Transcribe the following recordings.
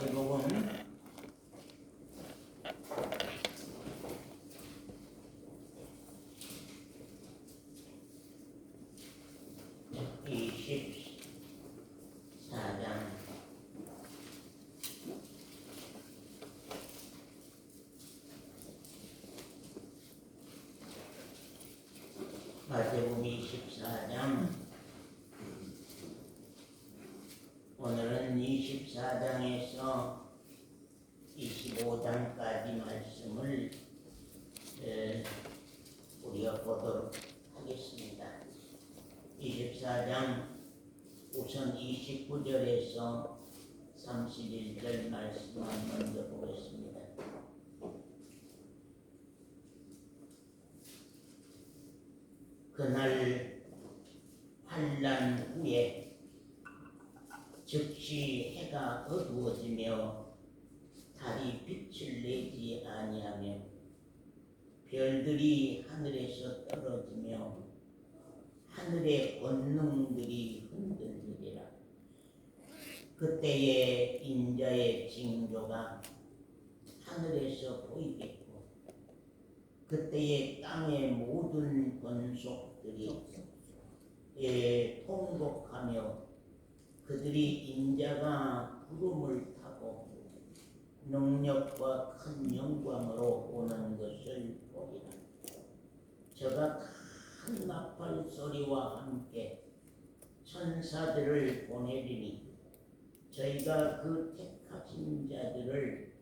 마태복음 24장 마태복음 24장 오늘은 24장에서 25장까지 말씀을 우리가 보도록 하겠습니다. 24장 우선 29절에서 31절 말씀을 먼저 보겠습니다. 그날 환난 후에 즉시 해가 어두워지며 달이 빛을 내지 아니하며 별들이 하늘에서 떨어지며 하늘의 권능들이 흔들리리라. 그때에 인자의 징조가 하늘에서 보이겠고 그때에 땅의 모든 권속들이 통곡하며 그들이 인자가 구름을 타고 능력과 큰 영광으로 오는 것을 보리라. 저가 큰 나팔 소리와 함께 천사들을 보내리니 저희가 그 택하신 자들을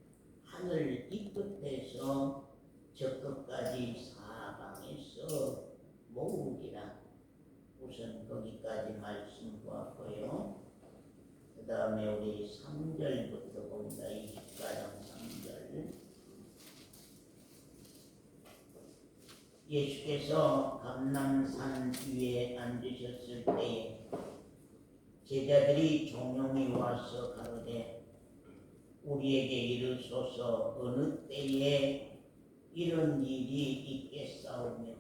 하늘 이 끝에서 저 끝까지 사방에서 모으리라. 우선 거기까지 말씀 보았고요. 그 다음에 우리 3절부터 봅니다. 24장 3절. 예수께서 감람산 위에 앉으셨을 때에 제자들이 종용이 와서 가로되 우리에게 이르소서 어느 때에 이런 일이 있겠사오며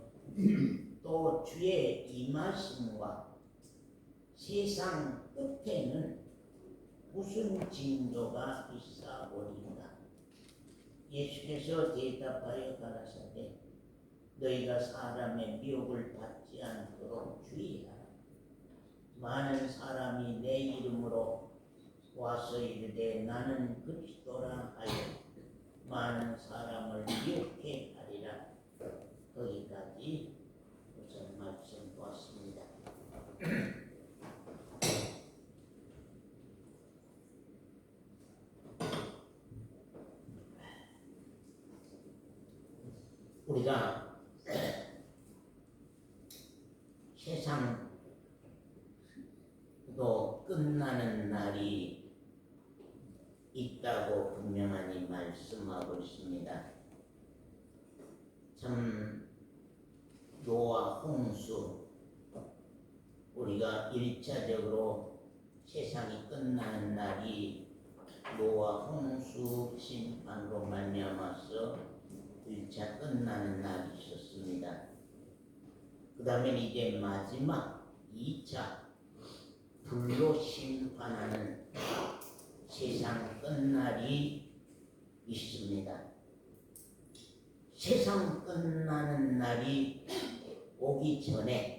또 주의 임하심과 세상 끝에는 무슨 징조가 있사오리까? 예수께서 대답하여 가라사대 너희가 사람의 미혹을 받지 않도록 주의하라. 많은 사람이 내 이름으로 와서 이르되 나는 그리스도라 하여 많은 사람을 미혹해 하리라. 거기까지 우선 말씀 보았습니다. 우리가 세상도 끝나는 날이 있다고 분명하니 말씀하고 있습니다. 참 노아 홍수 우리가 1차적으로 세상이 끝나는 날이 노아 홍수 심판으로 말미암아서 1차 끝나는 날이 있었습니다. 그 다음에 이제 마지막 2차 불로 심판하는 세상 끝날이 있습니다. 세상 끝나는 날이 오기 전에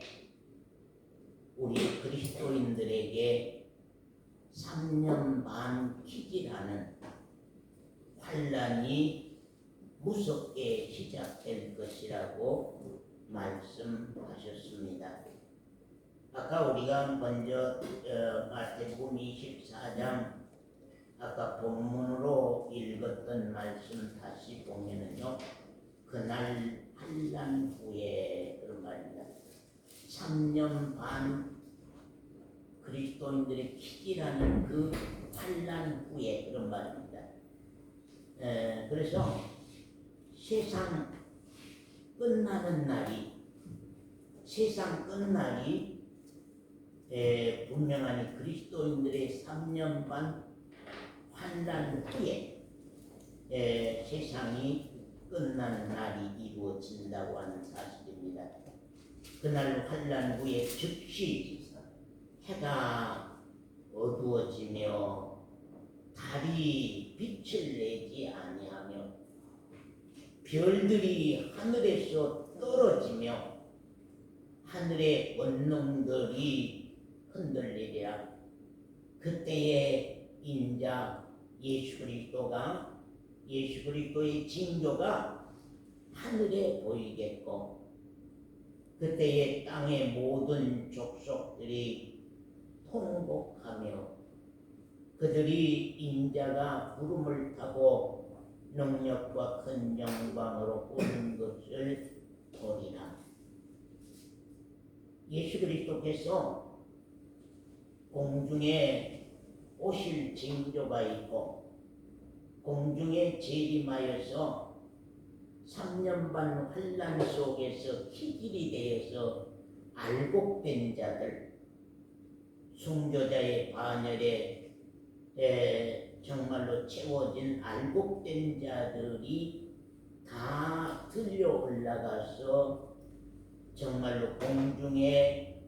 우리 그리스도인들에게 3년 반 기지라는 환난이 무섭게 시작될 것이라고 말씀하셨습니다. 아까 우리가 먼저 마태복음 24장 아까 본문으로 읽었던 말씀 다시 보면은요, 그날 환난 후에 그런 말입니다. 3년 반 그리스도인들의 기지라는 그 환난 후에 그런 말입니다. 그래서 세상 끝나는 날이 세상 끝날이 분명하니 그리스도인들의 3년 반 환난 후에 세상이 끝나는 날이 이루어진다고 하는 사실입니다. 그날 환난 후에 즉시 해가 어두워지며 달이 빛을 내지 아니하며 별들이 하늘에서 떨어지며 하늘의 원룸들이 흔들리리라. 그때에 인자 예수 그리스도의 징조가 하늘에 보이겠고 그때에 땅의 모든 족속들이 통곡하며 그들이 인자가 구름을 타고 능력과 큰 영광으로 오는 것을 보리라. 예수 그리스도께서 공중에 오실 징조가 있고 공중에 재림하여서 3년 반 환난 속에서 기질이 되어서 알곡된 자들, 순교자의 반열에 정말로 채워진 알곡된 자들이 다 들려 올라가서 정말로 공중에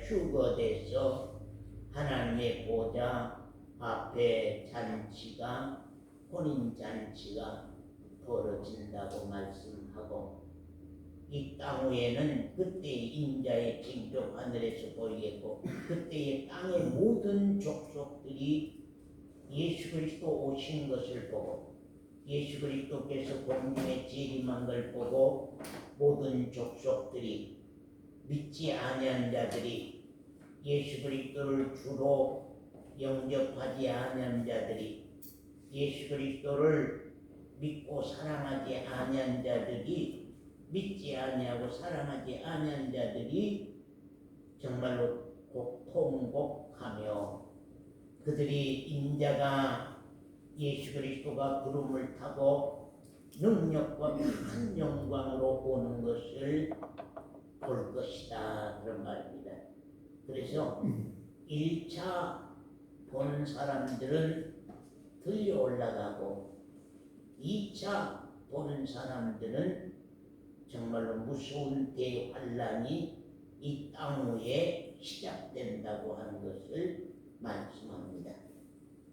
휴거돼서 하나님의 보좌 앞에 잔치가 혼인잔치가 벌어진다고 말씀하고 이 땅 위에는 그때 인자의 징조 하늘에서 보이겠고 그때의 땅의 모든 족속들이 예수 그리스도 오신 것을 보고 예수 그리스도께서 공중에 재림한 걸 보고 모든 족속들이 믿지 아니한 자들이 예수 그리스도를 주로 영접하지 아니한 자들이 예수 그리스도를 믿고 사랑하지 아니한 자들이 믿지 아니하고 사랑하지 아니한 자들이 정말로 통곡하며 그들이 인자가 예수 그리스도가 구름을 타고 능력과 큰 영광으로 오는 것을 볼 것이다 그런 말입니다. 그래서 1차 본 사람들은 들려 올라가고 2차 보는 사람들은 정말로 무서운 대환란이 이 땅 위에 시작된다고 하는 것을 말씀합니다.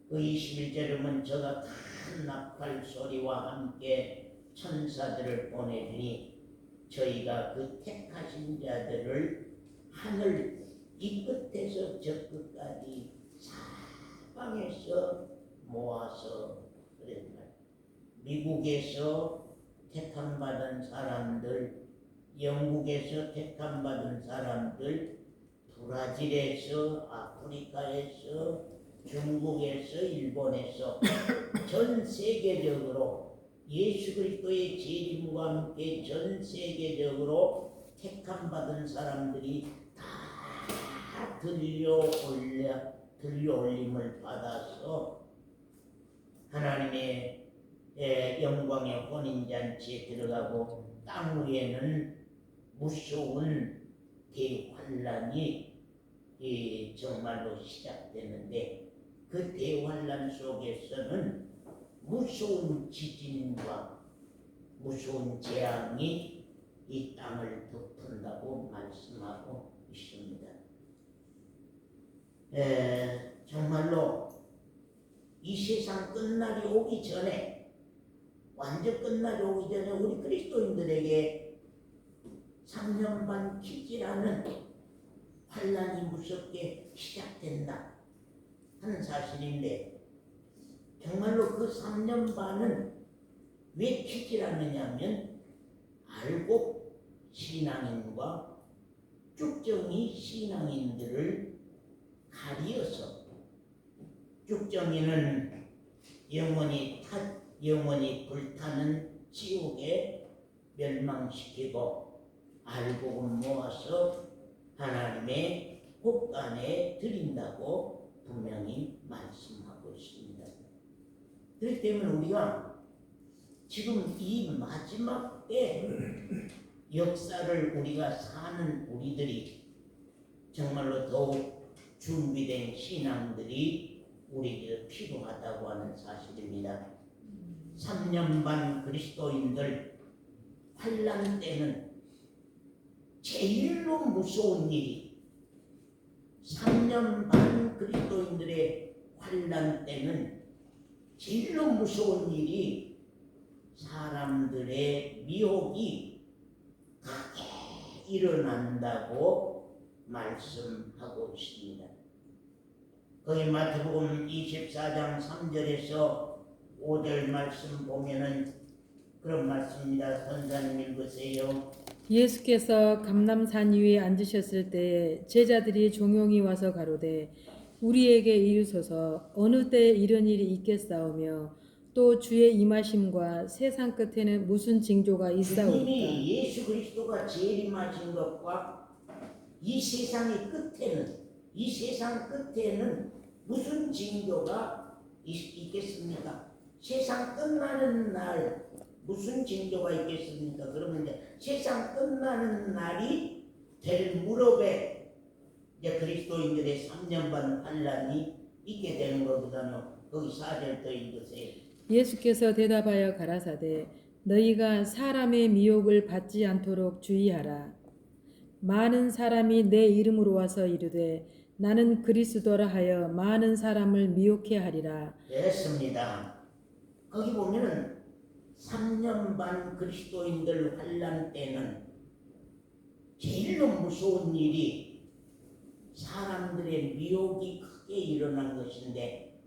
그 21절에 보면 저가 큰 나팔 소리와 함께 천사들을 보내니 저희가 그 택하신 자들을 하늘 이 끝에서 저 끝까지 사방에서 모아서 그랬다. 미국에서 택함받은 사람들, 영국에서 택함받은 사람들, 브라질에서, 아프리카에서, 중국에서, 일본에서 전 세계적으로 예수 그리스도의 재림과 함께 전 세계적으로 택함받은 사람들이 다 들려 올림을 받아서 하나님의 영광의 혼인잔치에 들어가고 땅 위에는 무서운 대환란이 정말로 시작되는데 그 대환란 속에서는 무서운 지진과 무서운 재앙이 이 땅을 덮는다고 말씀하고 있습니다. 정말로 이 세상 끝날이 오기 전에 완전 끝날이 오기 전에 우리 그리스도인들에게 3년 반 기지라는 환란이 무섭게 시작된다 하는 사실인데 정말로 그 3년 반은 왜 기지라느냐면 알곡 신앙인과 쭉정이 신앙인들을 가리어서 쭉정이는 영원히 불타는 지옥에 멸망시키고 알곡은 모아서 하나님의 곳간에 드린다고 분명히 말씀하고 있습니다. 그렇기 때문에 우리가 지금 이 마지막 때 역사를 우리가 사는 우리들이 정말로 더욱 준비된 신앙들이 우리에게 필요하다고 하는 사실입니다. 3년 반 그리스도인들 환란 때는 제일로 무서운 일이 3년 반 그리스도인들의 환난 때는 제일로 무서운 일이 사람들의 미혹이 크게 일어난다고 말씀하고 있습니다. 거기 마태복음 24장 3절에서 5절 말씀 보면은 그런 말씀입니다. 선사님 읽으세요. 예수께서 감람산 위에 앉으셨을 때 제자들이 종용이 와서 가로되 우리에게 이르소서 어느 때에 이런 일이 있겠사오며 또 주의 임하심과 세상 끝에는 무슨 징조가 있사오리까. 주님이 예수 그리스도가 재림하신 것과 이 세상 끝에는 무슨 징조가 있겠습니까? 세상 끝나는 날 무슨 징조가 있겠습니까? 그러면 이제 세상 끝나는 날이 될 무렵에 이제 그리스도인들의 3년 반 환란이 있게 되는 것보다는 거기 4절 더 읽으세요. 예수께서 대답하여 가라사대 너희가 사람의 미혹을 받지 않도록 주의하라. 많은 사람이 내 이름으로 와서 이르되 나는 그리스도라 하여 많은 사람을 미혹해 하리라. 됐습니다. 거기 보면은 3년 반 그리스도인들 환란 때는 제일로 무서운 일이 사람들의 미혹이 크게 일어난 것인데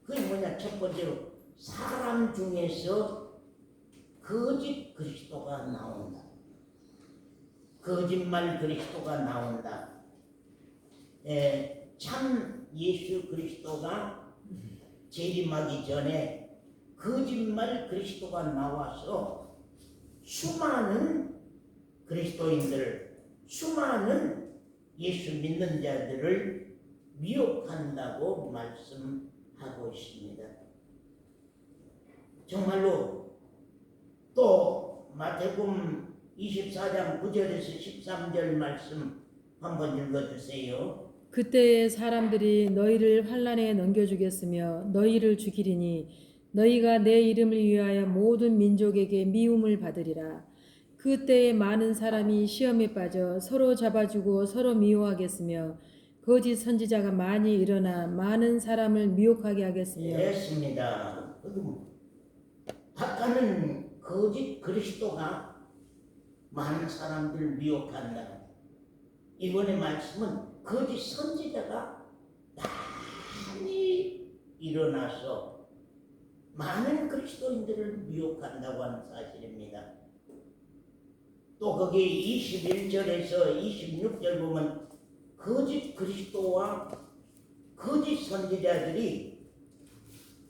그게 뭐냐? 첫 번째로 사람 중에서 거짓 그리스도가 나온다. 거짓말 그리스도가 나온다. 참 예수 그리스도가 재림하기 전에 거짓말 그리스도가 나와서 수많은 그리스도인들, 수많은 예수 믿는 자들을 미혹한다고 말씀하고 있습니다. 정말로 또 마태복음 24장 9절에서 13절 말씀 한번 읽어주세요. 그때에 사람들이 너희를 환란에 넘겨주겠으며 너희를 죽이리니 너희가 내 이름을 위하여 모든 민족에게 미움을 받으리라. 그때에 많은 사람이 시험에 빠져 서로 잡아주고 서로 미워하겠으며 거짓 선지자가 많이 일어나 많은 사람을 미혹하게 하겠으며. 됐습니다. 아까는 거짓 그리스도가 많은 사람들을 미혹한다. 이번에 말씀은 거짓 선지자가 많이 일어나서 많은 그리스도인들을 미혹한다고 하는 사실입니다. 또 거기 21절에서 26절 보면 거짓 그리스도와 거짓 선지자들이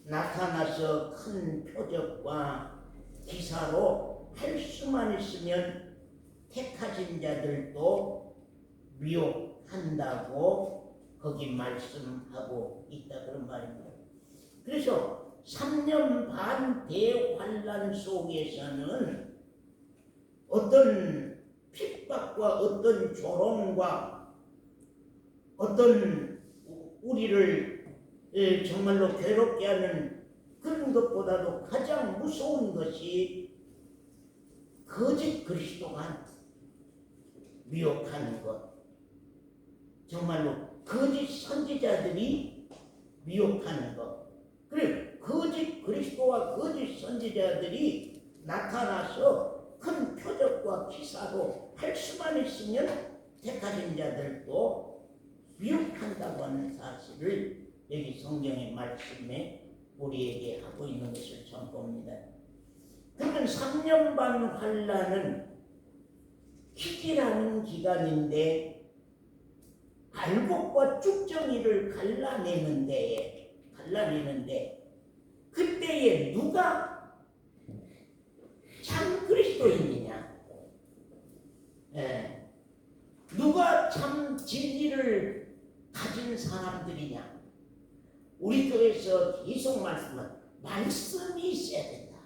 나타나서 큰 표적과 기사로 할 수만 있으면 택하신 자들도 미혹한다고 거기 말씀하고 있다 그런 말입니다. 그래서 3년 반 대환란 속에서는 어떤 핍박과 어떤 조롱과 어떤 우리를 정말로 괴롭게 하는 그런 것보다도 가장 무서운 것이 거짓 그리스도가 미혹하는 것, 정말로 거짓 선지자들이 미혹하는 것. 그리고 거짓 그리스도와 거짓 선지자들이 나타나서 큰 표적과 기사로 할 수만 있으면 택하신 자들도 미혹한다고 하는 사실을 여기 성경의 말씀에 우리에게 하고 있는 것을 처음 봅니다. 그러면 3년 반 환란은 희귀라는 기간인데 알곡과 쭉정이를 갈라내는데 그때에 누가 참 그리스도인이냐, 누가 참 진리를 가진 사람들이냐. 우리 교회에서 계속 말씀이 있어야 된다.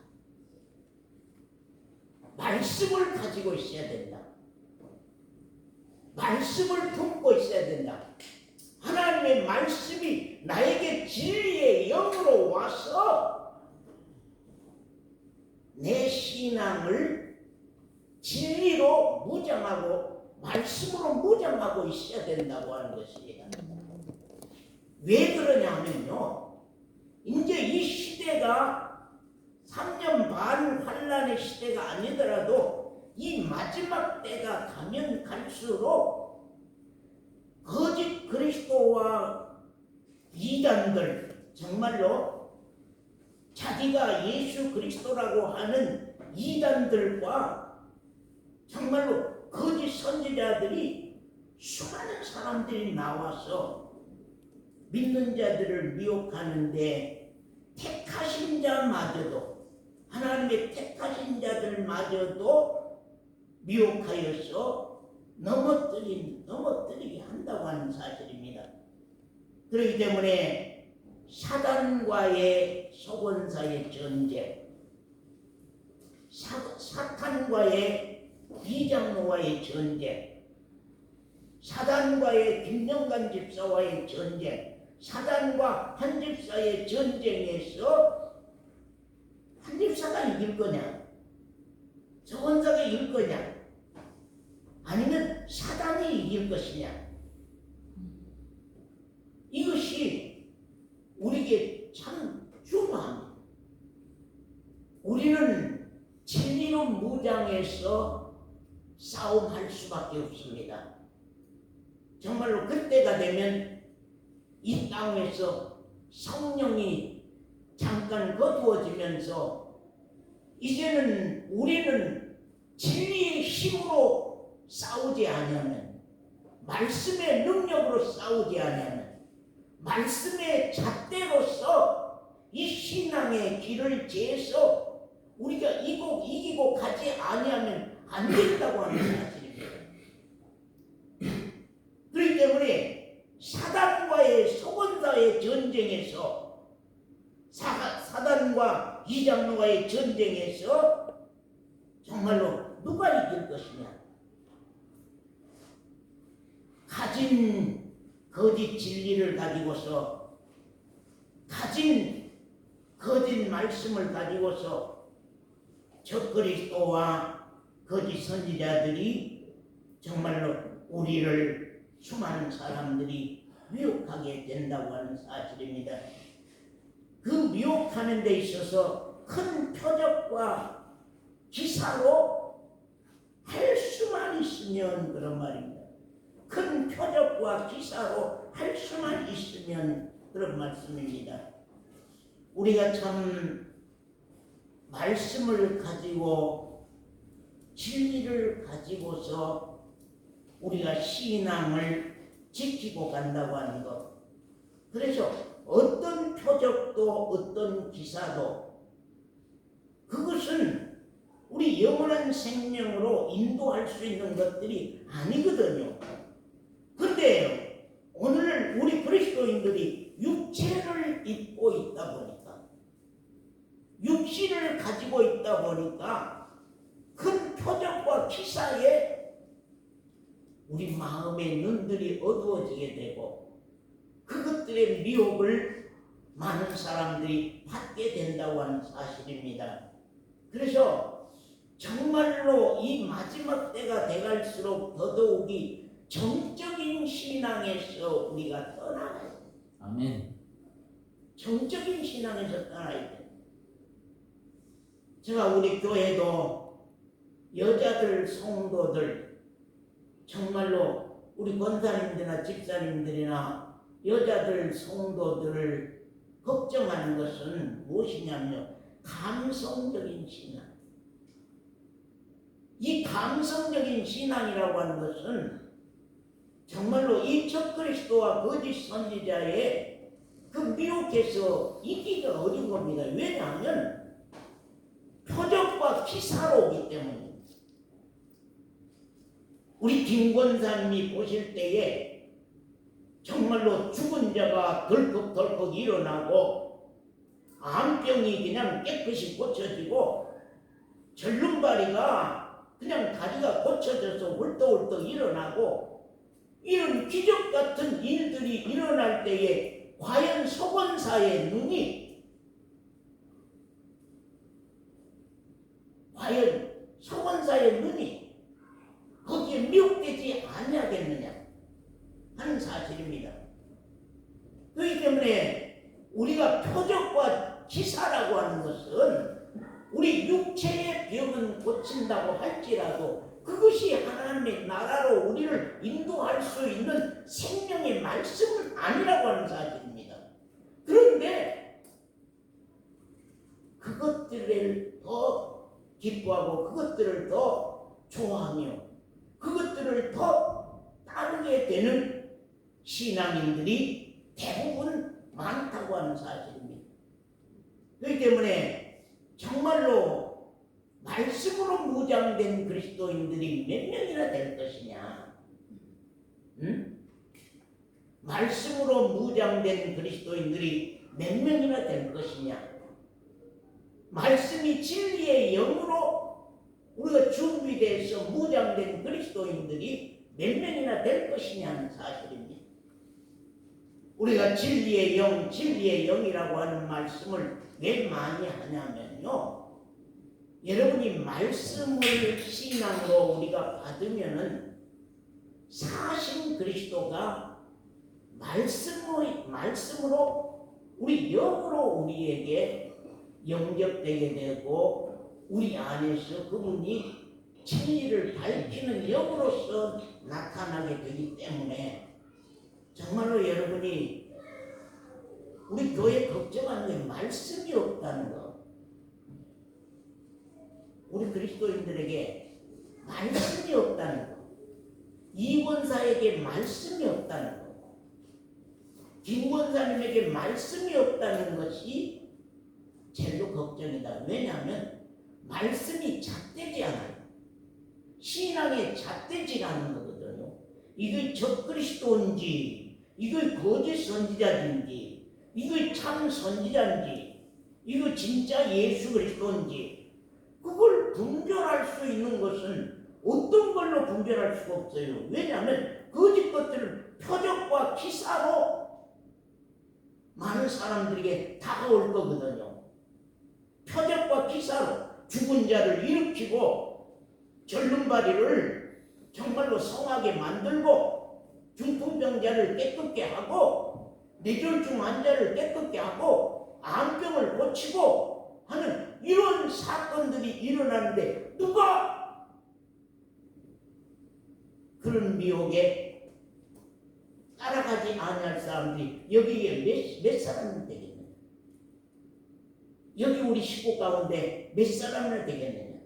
말씀을 가지고 있어야 된다. 말씀을 품고 있어야 된다. 하나님의 말씀이 나에게 진리의 영으로 와서 내 신앙을 진리로 무장하고 말씀으로 무장하고 있어야 된다고 하는 것입니다. 왜 그러냐 하면요, 이제 이 시대가 3년 반 환란의 시대가 아니더라도 이 마지막 때가 가면 갈수록 거짓 그리스도와 이단들, 정말로 자기가 예수 그리스도라고 하는 이단들과 정말로 거짓 선지자들이 수많은 사람들이 나와서 믿는 자들을 미혹하는데, 택하신 자마저도, 하나님의 택하신 자들마저도 미혹하여서 넘어뜨리게 한다고 하는 사실입니다. 그렇기 때문에 사단과의 서원사의 전쟁, 사탄과의 이장로와의 전쟁, 사단과의 김영관 집사와의 전쟁, 사단과 한 집사의 전쟁에서 한 집사가 이길 거냐, 서원사가 이길 거냐, 아니면 사단이 이길 것이냐, 이것이 우리에게 참 중요합니다. 우리는 진리로 무장해서 싸움할 수밖에 없습니다. 정말로 그때가 되면 이 땅에서 성령이 잠깐 거두어지면서 이제는 우리는 진리의 힘으로 싸우지 아니하면, 말씀의 능력으로 싸우지 아니하면, 말씀의 잣대로서 이 신앙의 길을 재서 우리가 이기고 가지 아니하면 안 된다고 하는 사실입니다. 그렇기 때문에 사단과의 서원사의 전쟁에서, 사단과 이장로와의 전쟁에서 정말로 누가 이길 것이냐, 가진 거짓 진리를 가지고서, 가진 거짓 말씀을 가지고서 적그리스도와 거짓 선지자들이 정말로 우리를, 수많은 사람들이 미혹하게 된다고 하는 사실입니다. 그 미혹하는 데 있어서 큰 표적과 기사로 할 수만 있으면, 그런 말입니다. 큰 표적과 기사로 할 수만 있으면, 그런 말씀입니다. 우리가 참 말씀을 가지고, 진리를 가지고서 우리가 신앙을 지키고 간다고 하는 것. 그래서 어떤 표적도 어떤 기사도 그것은 우리 영원한 생명으로 인도할 수 있는 것들이 아니거든요. 그런데 오늘 우리 그리스도인들이 육체를 입고 있다 보니까, 육신을 가지고 있다 보니까 큰 표적과 기사에 우리 마음의 눈들이 어두워지게 되고, 그것들의 미혹을 많은 사람들이 받게 된다고 하는 사실입니다. 그래서 정말로 이 마지막 때가 돼갈수록 더더욱이 정적인 신앙에서 우리가 떠나야 돼. 아멘. 정적인 신앙에서 떠나야 돼. 제가 우리 교회도 여자들 성도들, 정말로 우리 권사님들이나 집사님들이나 여자들 성도들을 걱정하는 것은 무엇이냐면 감성적인 신앙. 이 감성적인 신앙이라고 하는 것은 정말로 이 적그리스도와 거짓 선지자의 그 미혹해서 이기기가 어려운 겁니다. 왜냐하면 표적과 기사로 오기 때문입니다. 우리 김권사님이 보실 때에 정말로 죽은 자가 덜컥덜컥 일어나고, 암병이 그냥 깨끗이 고쳐지고, 절름발이가 그냥 다리가 고쳐져서 훌떡훌떡 일어나고, 이런 기적 같은 일들이 일어날 때에 과연 서건사의 눈이, 과연 서건사의 눈이 거기에 미혹되지 아니하겠느냐 하는 사실입니다. 그렇기 때문에 우리가 표적과 기사라고 하는 것은 우리 육체의 병은 고친다고 할지라도 그것이 하나님의 나라로 우리를 인도할 수 있는 생명의 말씀은 아니라고 하는 사실입니다. 그런데 그것들을 더 기뻐하고 그것들을 더 좋아하며 그것들을 더 따르게 되는 신앙인들이 대부분 많다고 하는 사실입니다. 그렇기 때문에 정말로 말씀으로 무장된 그리스도인들이 몇 명이나 될 것이냐? 응? 말씀으로 무장된 그리스도인들이 몇 명이나 될 것이냐? 말씀이 진리의 영으로 우리가 준비돼서 무장된 그리스도인들이 몇 명이나 될 것이냐는 사실입니다. 우리가 진리의 영이라고 하는 말씀을 왜 많이 하냐면요. 여러분이 말씀을 신앙으로 우리가 받으면은 사신 그리스도가 말씀으로 우리 영으로 우리에게 영접되게 되고 우리 안에서 그분이 진리를 밝히는 영으로서 나타나게 되기 때문에 정말로 여러분이 우리 교회 걱정하는 게 말씀이 없다는 거. 우리 그리스도인들에게 말씀이 없다는 거. 이권사에게 말씀이 없다는 거. 김권사님에게 말씀이 없다는 것이 제일로 걱정이다. 왜냐하면 말씀이 잣되지 않아요. 신앙에 잣되지 않은 거거든요. 이게 적그리스도인지 이거 거짓 선지자인지 이거 참 선지자인지 이거 진짜 예수 그리스도인지 그걸 분별할 수 있는 것은 어떤 걸로 분별할 수가 없어요. 왜냐하면 거짓 것들을 표적과 기사로 많은 사람들에게 다가올 거거든요. 표적과 기사로 죽은 자를 일으키고 절름발이를 정말로 성하게 만들고 중풍병자를 깨끗게 하고 뇌졸중 환자를 깨끗게 하고 암병을 고치고 하는 이런 사건들이 일어나는데 누가 그런 미혹에 따라가지 아니할 사람들이 여기에 몇 사람이 되겠느냐? 여기 우리 식구 가운데 몇 사람이 되겠느냐?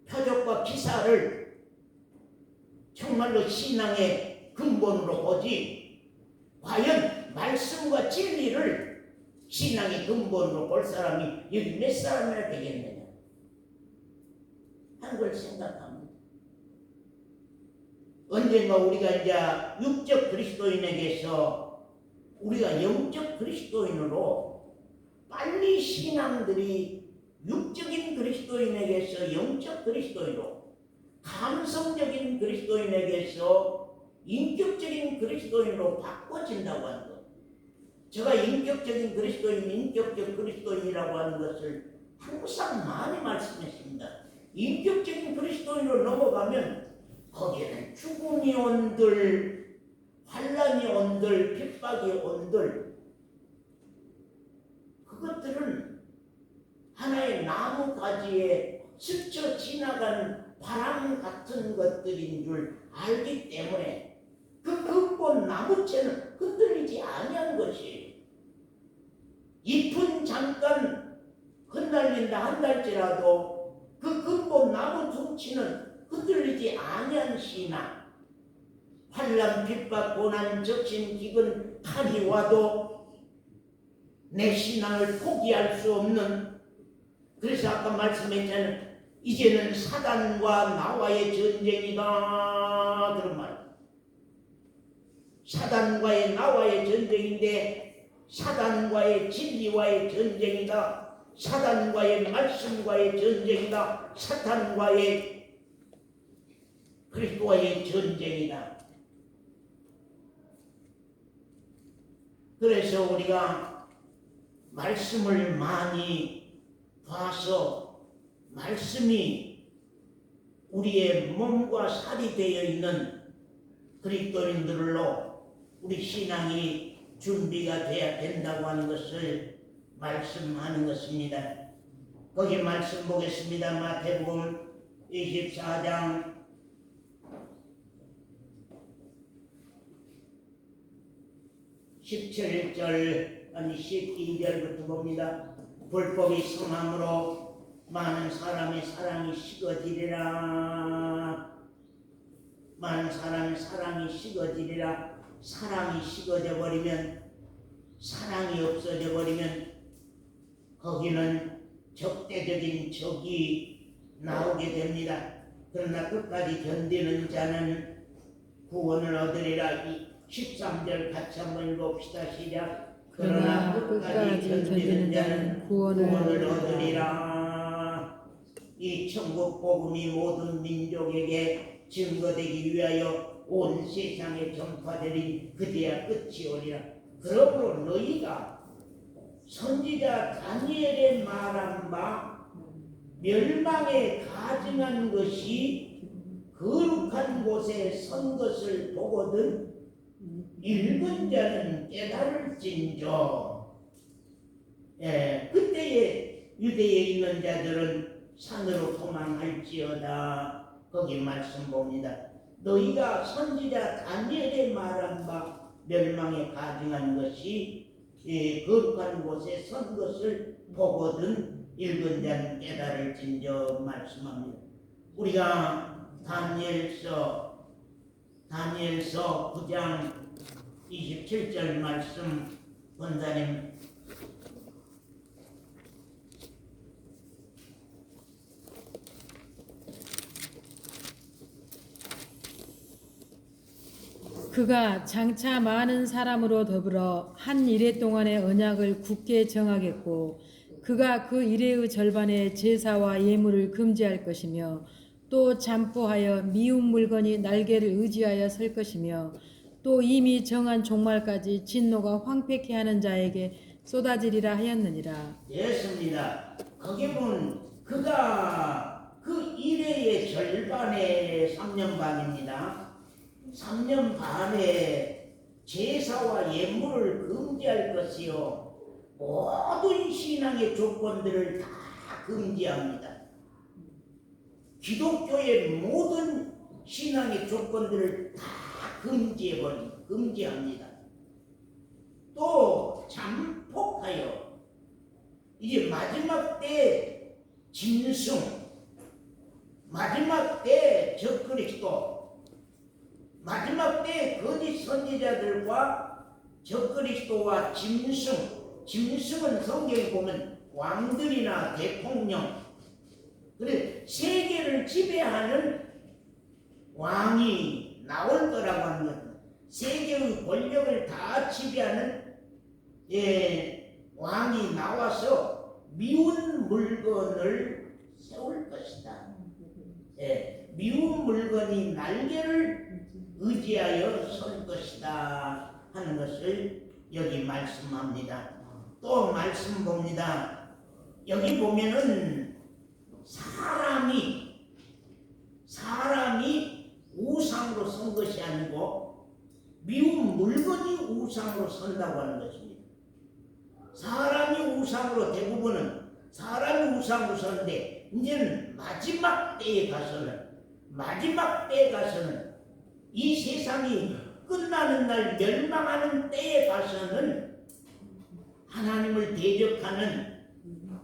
표적과 기사를 정말로 신앙의 근본으로 보지 과연 말씀과 진리를 신앙의 근본으로 볼 사람이 여기 몇 사람이나 되겠느냐 하는 걸 생각합니다. 언젠가 우리가 이제 육적 그리스도인에게서 우리가 영적 그리스도인으로 빨리 신앙들이 육적인 그리스도인에게서 영적 그리스도인으로 감성적인 그리스도인에게서 인격적인 그리스도인으로 바꿔진다고 하는 것. 제가 인격적인 그리스도인, 인격적 그리스도인이라고 하는 것을 항상 많이 말씀했습니다. 인격적인 그리스도인으로 넘어가면 거기에는 죽음이 온들, 환란이 온들, 핍박이 온들 그것들은 하나의 나무 가지에 스쳐 지나가는 바람 같은 것들인 줄 알기 때문에 그 근본 나무채는 흔들리지 아니한 것이 잎은 잠깐 흩날린다 한달지라도 그 근본 나무 둥치는 흔들리지 아니한 신앙 환난 핍박 고난 적신 기근 칼이 와도 내 신앙을 포기할 수 없는 그래서 아까 말씀했잖아요. 이제는 사단과 나와의 전쟁이다 그런 말. 사단과의 나와의 전쟁인데 사단과의 진리와의 전쟁이다. 사단과의 말씀과의 전쟁이다. 사탄과의 그리스도와의 전쟁이다. 그래서 우리가 말씀을 많이 봐서 말씀이 우리의 몸과 살이 되어 있는 그리스도인들로 우리 신앙이 준비가 돼야 된다고 하는 것을 말씀하는 것입니다. 거기 말씀 보겠습니다. 마태복음 24장 17절 아니 12절부터 봅니다. 불법이 성함으로 많은 사람의 사랑이 식어지리라. 많은 사람의 사랑이 식어지리라. 사랑이 식어져 버리면, 사랑이 없어져 버리면 거기는 적대적인 적이 나오게 됩니다. 그러나 끝까지 견디는 자는 구원을 얻으리라. 이 13절 같이 한번 읽어봅시다. 시작. 그러나 끝까지 견디는 자는 구원을 얻으리라. 이 천국 복음이 모든 민족에게 증거되기 위하여 온 세상에 전파되리. 그제야 끝이 오리라. 그러므로 너희가 선지자 다니엘의 말한 바 멸망에 가증한 것이 거룩한 곳에 선 것을 보거든 읽은 자는 깨달을진저. 그때에 유대에 있는 자들은 산으로 도망할지어다. 거기 말씀 봅니다. 너희가 선지자 다니엘의 말한 바 멸망에 가증한 것이 거룩한 곳에 선 것을 보거든 읽은 자는 깨달을진저 말씀합니다. 우리가 다니엘서 9장 27절 말씀 권사님 그가 장차 많은 사람으로 더불어 한 이래 동안의 언약을 굳게 정하겠고 그가 그 이래의 절반의 제사와 예물을 금지할 것이며 또 잠포하여 미운 물건이 날개를 의지하여 설 것이며 또 이미 정한 종말까지 진노가 황폐케 하는 자에게 쏟아지리라 하였느니라. 됐습니다. 거기 보면 그가 그 이래의 절반의 3년 반입니다. 3년 반에 제사와 예물을 금지할 것이요 모든 신앙의 조건들을 다 금지합니다. 기독교의 모든 신앙의 조건들을 다 금지합니다. 또 잠폭하여 이제 마지막 때 짐승, 마지막 때 적그리스도, 마지막 때 거짓 선지자들과 적그리스도와 짐승은 성경에 보면 왕들이나 대통령, 그래 세계를 지배하는 왕이 나올 거라고 하는 것. 세계의 권력을 다 지배하는 왕이 나와서 미운 물건을 세울 것이다. 미운 물건이 날개를 의지하여 설 것이다 하는 것을 여기 말씀합니다. 또 말씀 봅니다. 여기 보면은 사람이 우상으로 선 것이 아니고 미운 물건이 우상으로 선다고 하는 것입니다. 사람이 우상으로 대부분은 사람이 우상으로 서는데 이제는 마지막 때에 가서는 이 세상이 끝나는 날 멸망하는 때에 가서는 하나님을 대적하는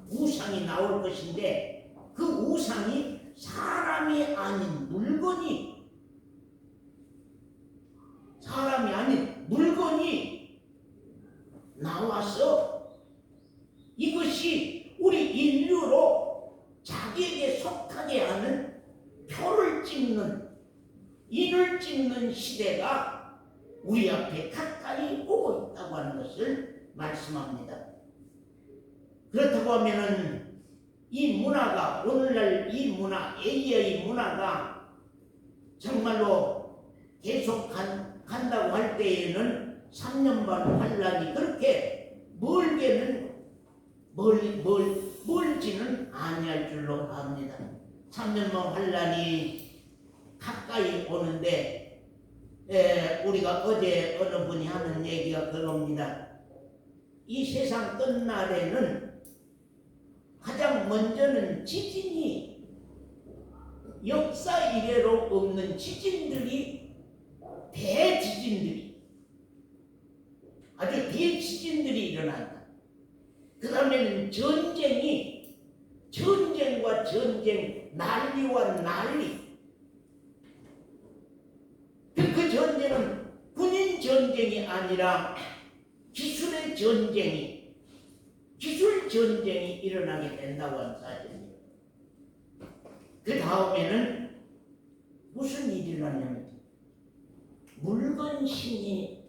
우상이 나올 것인데 그 우상이 사람이 아닌 물건이 나와서 이것이 우리 인류로 자기에게 속하게 하는 표를 찍는 인을 찍는 시대가 우리 앞에 가까이 오고 있다고 하는 것을 말씀합니다. 그렇다고 하면은 이 문화가 오늘날 이 문화 AI의 문화가 정말로 계속 간다고 할 때에는 3년 반 환란이 그렇게 멀지는 아니할 줄로 압니다. 3년 반 환란이 가까이 오는데 우리가 어제 어느 분이 하는 얘기가 그겁니다. 이 세상 끝날에는 가장 먼저는 지진이 역사 이래로 없는 지진들이 대지진들이 아주 대지진들이 일어난다. 그 다음에는 전쟁과 전쟁, 난리와 난리. 그 전쟁은 군인 전쟁이 아니라 기술 전쟁이 일어나게 된다고 하는 사실입니다. 그 다음에는 무슨 일이 일어나냐면 물건 신이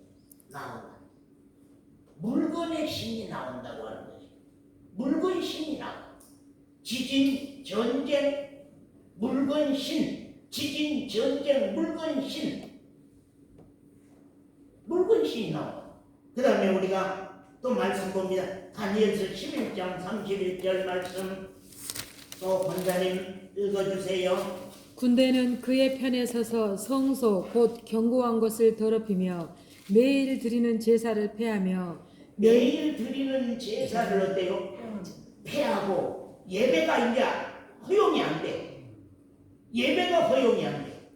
나온다. 물건의 신이 나온다고 하는 것이. 물건 신이 나온다. 지진, 전쟁, 물건 신, 지진, 전쟁, 물건 신. 물건 신이 나온다. 그 다음에 우리가 또 말씀 봅니다. 다니엘서 11장 31절 말씀 또 권사님 읽어주세요. 군대는 그의 편에 서서 성소 곧 견고한 것을 더럽히며 매일 드리는 제사를 패하며 매일 드리는 제사를 어때요? 패하고 예배가 이제 허용이 안 돼. 예배가 허용이 안 돼.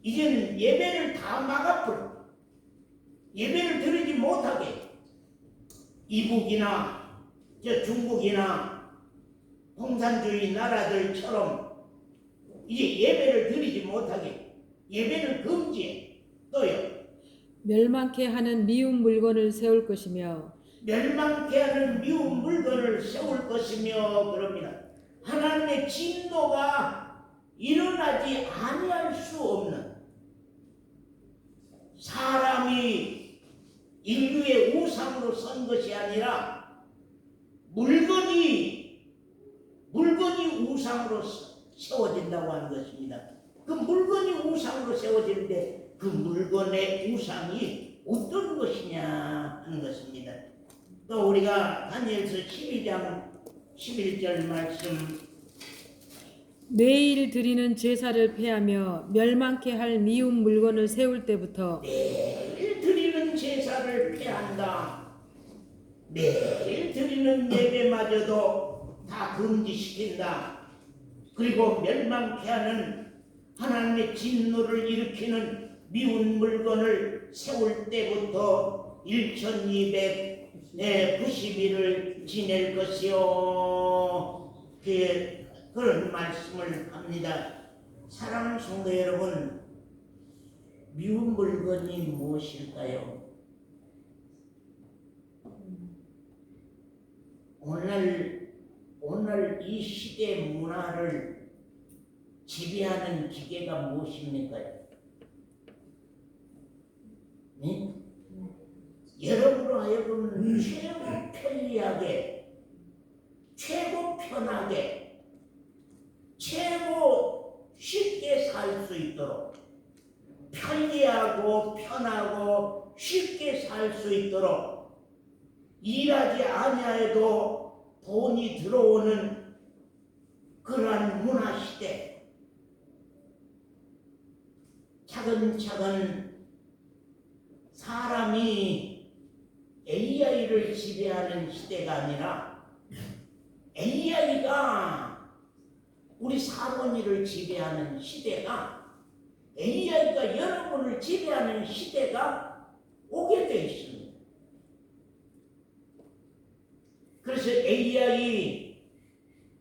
이제는 예배를 다 막아버려. 예배를 드리지 못하게. 이북이나 저 중국이나 공산주의 나라들처럼 이제 예배를 드리지 못하게 예배를 금지해. 또요. 멸망케 하는 미운 물건을 세울 것이며 멸망케 하는 미운 물건을 세울 것이며 그럽니다. 하나님의 진노가 일어나지 아니할 수 없는 사람이 인류의 우상으로 선 것이 아니라 물건이 우상으로 세워진다고 하는 것입니다. 그 물건이 우상으로 세워지는데 그 물건의 우상이 어떤 것이냐 하는 것입니다. 또 우리가 다니엘서 12장 11절 말씀 매일 드리는 제사를 패하며 멸망케 할 미운 물건을 세울 때부터 매일 드리는 제사를 패한다. 매일 드리는 예배마저도 다 금지시킨다. 그리고 멸망케 하는 하나님의 진노를 일으키는 미운 물건을 세울 때부터 1290일을 지낼 것이요. 그런 말씀을 합니다. 사랑하는 성도 여러분, 미운 물건이 무엇일까요? 오늘 이 시대 문화를 지배하는 기계가 무엇입니까? 네? 여러분으로 하여금 최고 편리하게, 최고 편하게, 최고 쉽게 살 수 있도록 편리하고 편하고 쉽게 살 수 있도록 일하지 아니하여도 돈이 들어오는 그러한 문화시대, 차근차근 사람이 AI를 지배하는 시대가 아니라 AI가 우리 사모니를 지배하는 시대가, AI가 여러분을 지배하는 시대가 오게 되어 있습니다. 그래서 AI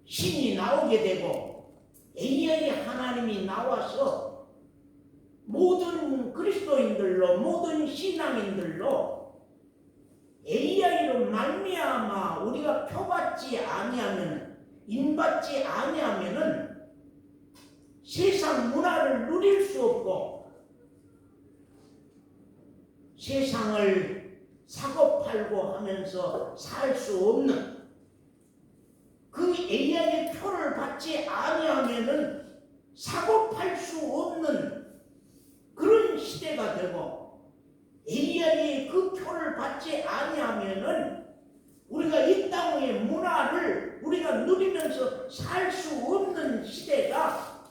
신이 나오게 되고 AI 하나님이 나와서 모든 그리스도인들로, 모든 신앙인들로 AI로 말미암아 우리가 표받지 아니하면, 인받지 아니하면은 세상 문화를 누릴 수 없고 세상을 사고 팔고 하면서 살 수 없는, 그 AI의 표를 받지 아니하면은 사고 팔 수 없는 그런 시대가 되고, AI의 그 표를 받지 아니하면은 우리가 이 땅의 문화를 우리가 누리면서 살 수 없는 시대가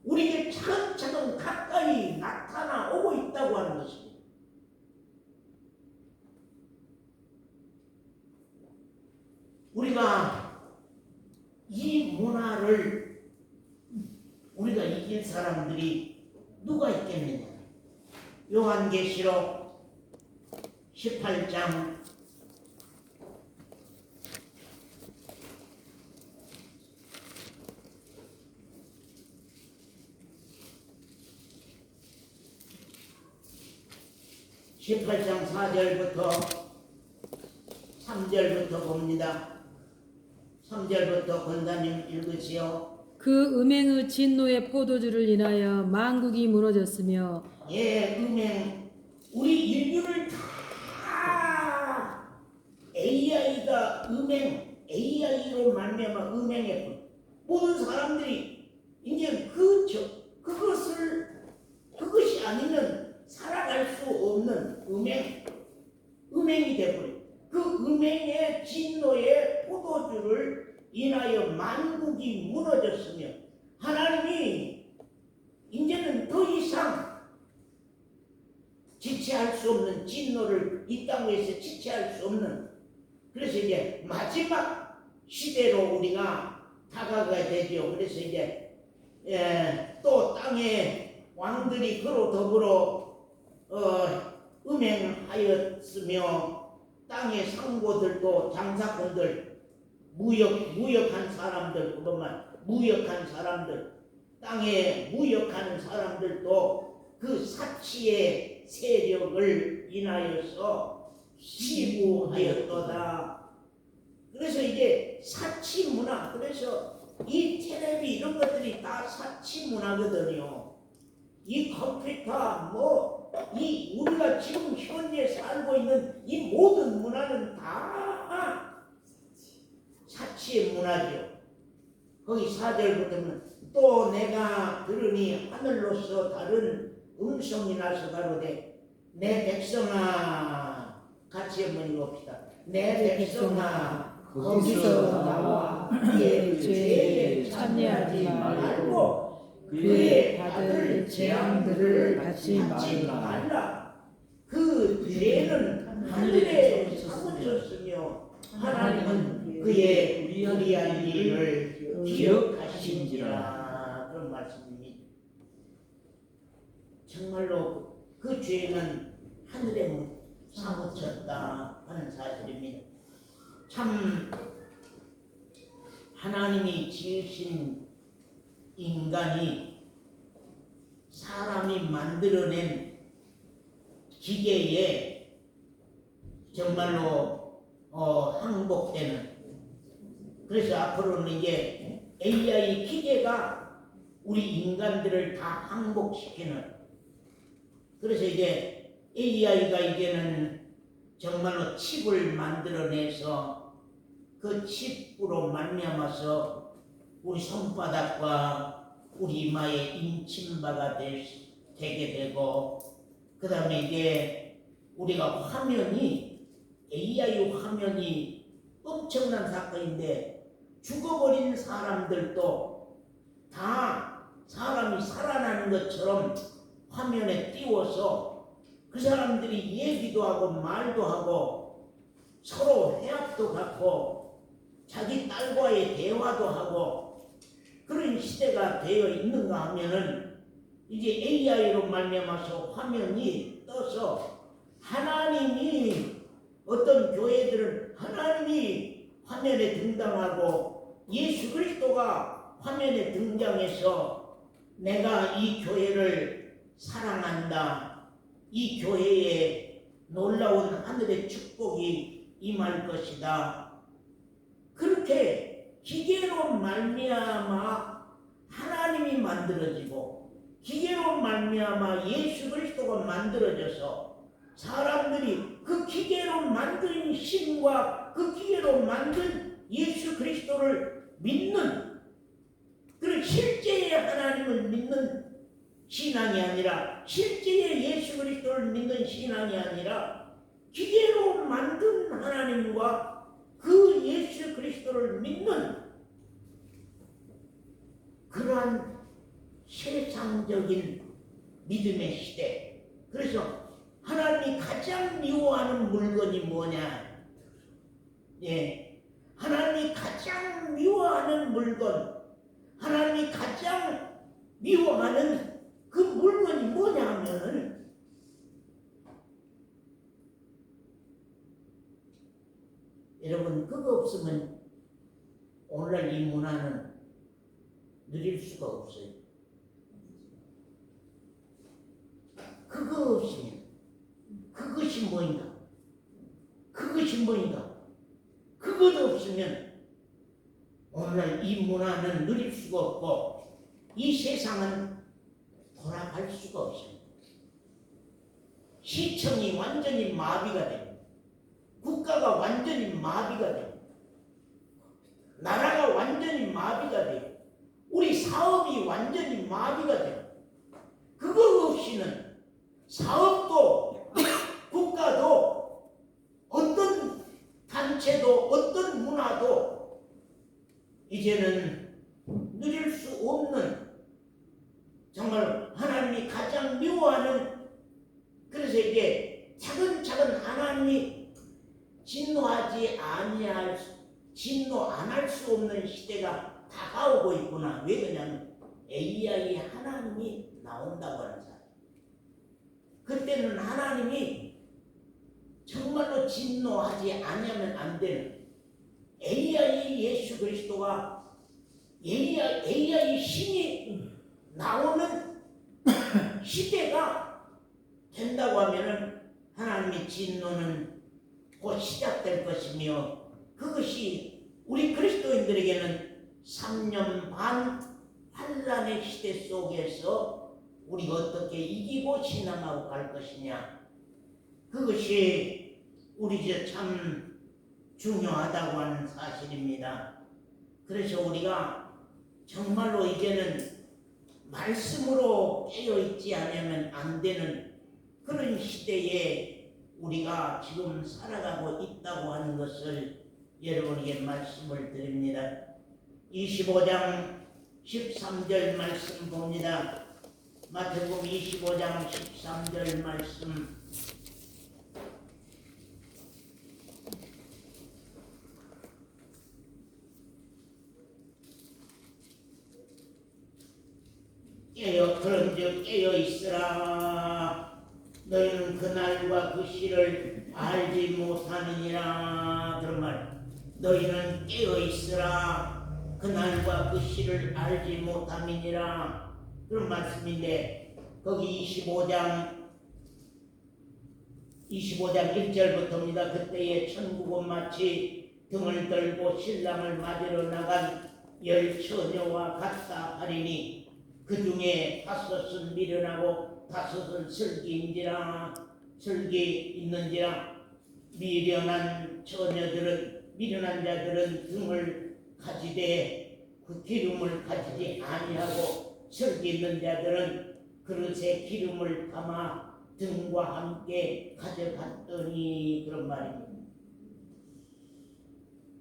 우리에게 차근차근 가까이 나타나오고 우리가 이 문화를 우리가 이길 사람들이 누가 있겠느냐? 요한계시록 18장 18장 4절부터 3절부터 봅니다. 3절부터 권사님 읽으시오. 그 음행의 진노의 포도주를 인하여 만국이 무너졌으며 예, 음행. 우리 인류를 다 AI가 AI로 말미암아 음행했고 모든 사람들이 이제 그것이 아니면 살아갈 수 없는 음행이 되버려. 그 음행의 진노의 포도주를 인하여 만국이 무너졌으며 하나님이 이제는 더 이상 지체할 수 없는 진노를 이 땅에서 지체할 수 없는, 그래서 이제 마지막 시대로 우리가 다가가야 되죠. 그래서 이제 또 땅의 왕들이 그로 더불어 음행하였으며 땅의 상고들도 장사꾼들 무역한 사람들, 그것만 무역한 사람들, 땅에 무역하는 사람들도 그 사치의 세력을 인하여서 시부하였도다. 그래서 이제 사치 문화, 그래서 이 텔레비 이런 것들이 다 사치 문화거든요. 이 컴퓨터 이 우리가 지금 현재 살고 있는 이 모든 문화는 다 사치의 문화죠. 거기 4절부터는 또 내가 들으니 하늘로서 다른 음성이 나서 가로되 내 백성아, 같이 한번 읽읍시다. 내 백성아 거기서 나와 그의 죄에 참여하지 말고 그의 받을 재앙들을 받지 말라. 그 죄는 하늘에 사무쳤으며 하나님은 그의 무리한 일을 기억하신지라. 그런 말씀입니다. 정말로 그 죄는 하늘에 사무쳤다 하는 사실입니다. 참 하나님이 지으신 인간이 사람이 만들어낸 기계에 정말로 항복되는, 그래서 앞으로는 이제 AI 기계가 우리 인간들을 다 항복시키는, 그래서 이제 AI가 이제는 정말로 칩을 만들어내서 그 칩으로 말미암아서 우리 손바닥과 우리 이마에 임침바가 되게 되고, 그 다음에 이제 우리가 화면이 AI 화면이 엄청난 사건인데 죽어버린 사람들도 다 사람이 살아나는 것처럼 화면에 띄워서 그 사람들이 얘기도 하고 말도 하고 서로 회합도 갖고 자기 딸과의 대화도 하고 그런 시대가 되어 있는가 하면은 이제 AI로 말미암아서 화면이 떠서 하나님이, 어떤 교회들은 하나님이 화면에 등장하고 예수 그리스도가 화면에 등장해서 내가 이 교회를 사랑한다, 이 교회에 놀라운 하늘의 축복이 임할 것이다, 그렇게 기계로 말미암아 하나님이 만들어지고 기계로 말미암아 예수 그리스도가 만들어져서 사람들이 그 기계로 만든 신과 그 기계로 만든 예수 그리스도를 믿는, 그런 실제의 하나님을 믿는 신앙이 아니라, 실제의 예수 그리스도를 믿는 신앙이 아니라 기계로 만든 하나님과 그 예수 그리스도를 믿는 그러한 세상적인 믿음의 시대. 그래서 하나님이 가장 미워하는 물건이 뭐냐? 예, 하나님이 가장 미워하는 물건, 하나님이 가장 미워하는 그 물건이 뭐냐 하면은 여러분 그거 없으면 오늘날 이 문화는 누릴 수가 없어요. 그거 없으면 그것이 뭐인가? 그것이 뭐인가? 그것도 없으면 오늘날 이 문화는 누릴 수가 없고 이 세상은 돌아갈 수가 없습니다. 시청이 완전히 마비가 되고 국가가 완전히 마비가 되고 나라가 완전히 마비가 되고 우리 사업이 완전히 마비가 되고 그거 없이는 사업도 국가도 어떤 단체도 어떤 문화도 이제는 누릴 수 없는 정말 하나님이 가장 미워하는 그래서 이게 차근차근 하나님이 진노하지 아니할 진노 안 할 수 없는 시대가 다가오고 있구나. 왜 그러냐면 AI 하나님이 나온다고 하는 사람. 그때는 하나님이 정말로 진노하지 아니하면 안 되는 AI 예수 그리스도가 AI 신이 나오는 시대가 된다고 하면은 하나님의 진노는 곧 시작될 것이며 그것이 우리 그리스도인들에게는 3년 반 환란의 시대 속에서 우리가 어떻게 이기고 신앙하고 갈 것이냐 그것이 우리 참 중요하다고 하는 사실입니다. 그래서 우리가 정말로 이제는 말씀으로 깨어있지 않으면 안 되는 그런 시대에 우리가 지금 살아가고 있다고 하는 것을 여러분에게 말씀을 드립니다. 25장 13절 말씀 봅니다. 마태복음 25장 13절 말씀 그런즉 깨어있으라 너희는 그날과 그 시를 알지 못하느니라. 그런 말 너희는 깨어있으라 그날과 그 시를 알지 못함이니라 그런 말씀인데 거기 25장 1절부터입니다. 그때에 천국은 마치 등을 들고 신랑을 맞으러 나간 10처녀와 같다 하리니 그 중에 5은 미련하고 5은 슬기 있는지라 미련한 자들은 등을 가지되 그 기름을 가지지 아니하고 슬기 있는 자들은 그릇에 기름을 담아 등과 함께 가져갔더니 그런 말입니다.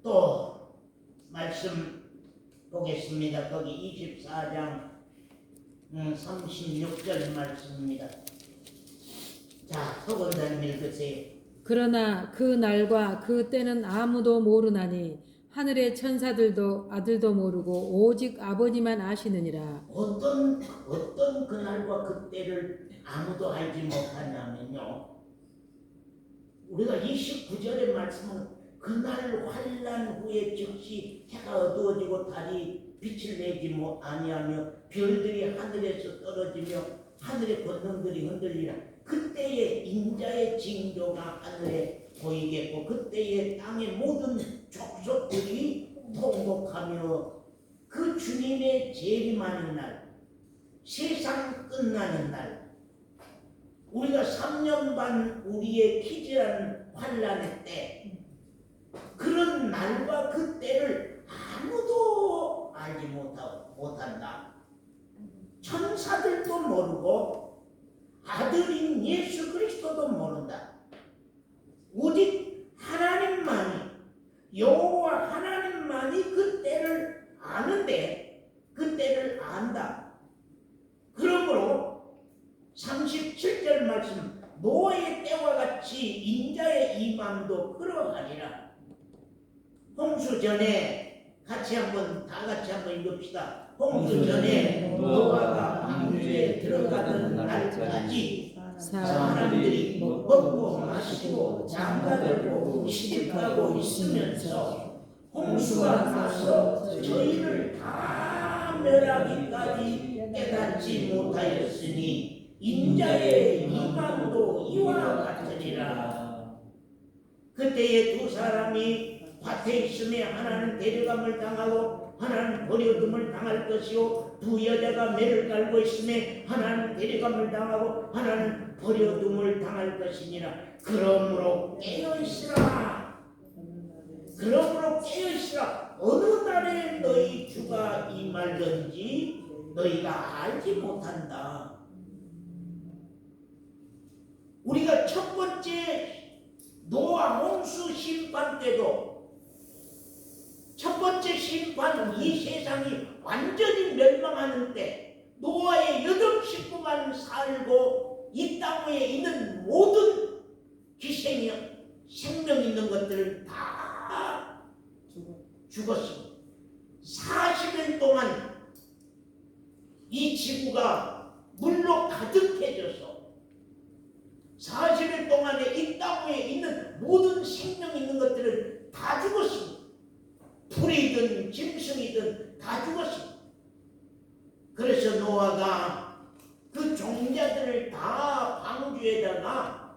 또 말씀 보겠습니다. 거기 24장 36절 말씀입니다. 자, 서건자님 읽으세요. 그러나 그 날과 그 때는 아무도 모르나니 하늘의 천사들도 아들도 모르고 오직 아버지만 아시느니라. 어떤 그날과 그때를 아무도 알지 못하냐면요. 우리가 29절의 말씀은 그날 환난 후에 즉시 해가 어두워지고 달이 빛을 내지 아니하며 별들이 하늘에서 떨어지며 하늘의 권능들이 흔들리라. 그때에 인자의 징조가 하늘에 보이겠고 그때에 땅의 모든 족속들이 통곡하며 그 주님의 재림하는 날, 세상 끝나는 날, 우리가 3년 반 우리의 기절하는 환란의 때, 그런 날과 그 때를 아무도 알지 못한다. 천사들도 모르고 아들인 예수 그리스도도 모른다. 오직 하나님만이, 여호와 하나님만이 그 때를 아는데 그 때를 안다. 그러므로 37절 말씀 노아의 때와 같이 인자의 임함도 그러하리라. 홍수 전에 다 같이 한번 읽읍시다. 홍수 전에 노아가 방주에 들어가던 날까지 사람들이 먹고 마시고 장가들고 시집가고 있으면서 홍수가 나서 저희를 다 멸하기까지 깨닫지 못하였으니 인자의 이망도 이와 같으리라. 그때에 두 사람이 밭에 있음에 하나는 데려감을 당하고 하나는 버려둠을 당할 것이요 두 여자가 매를 깔고 있음에 하나는 데려감을 당하고 하나는 버려둠을 당할 것이니라. 그러므로 깨어있으라. 그러므로 깨어있으라. 어느 날에 너희 주가 임할는지 너희가 알지 못한다. 우리가 첫 번째 노아 홍수 심판 때도 첫 번째 심판, 이 세상이 완전히 멸망하는 때 노아의 8 식구만 살고 이 땅 위에 있는 모든 기생이 생명 있는 것들은 다 죽었습니다. 40일 동안 이 지구가 물로 가득해져서 40일 동안에 이 땅 위에 있는 모든 생명 있는 것들은 다 죽었습니다. 풀이든 짐승이든 다 죽었습니다. 그래서 노아가 그 종자들을 다 방주에다가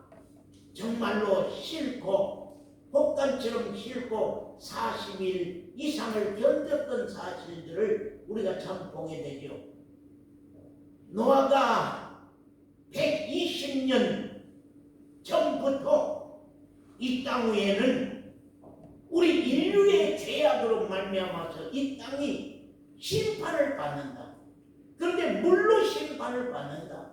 정말로 싣고 폭간처럼 싣고 40일 이상을 견뎠던 사실들을 우리가 참 보게 되죠. 노아가 120년 전부터 이 땅 위에는 우리 인류의 죄악으로 말미암아서 이 땅이 심판을 받는다. 그런데 물로 심판을 받는다.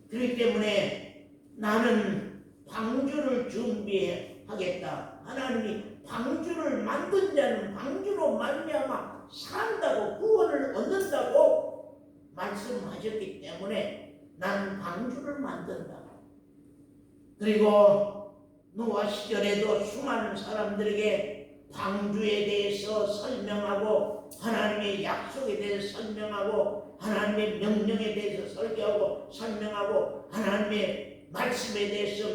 그렇기 때문에 나는 방주를 준비하겠다. 하나님이 방주를 만든 자는 방주로 말미암아 산다고 구원을 얻는다고 말씀하셨기 때문에 나는 방주를 만든다. 그리고 노아 시절에도 수많은 사람들에게 방주에 대해서 설명하고 하나님의 약속에 대해서 설명하고 하나님의 명령에 대해서 설명하고 하나님의 말씀에 대해서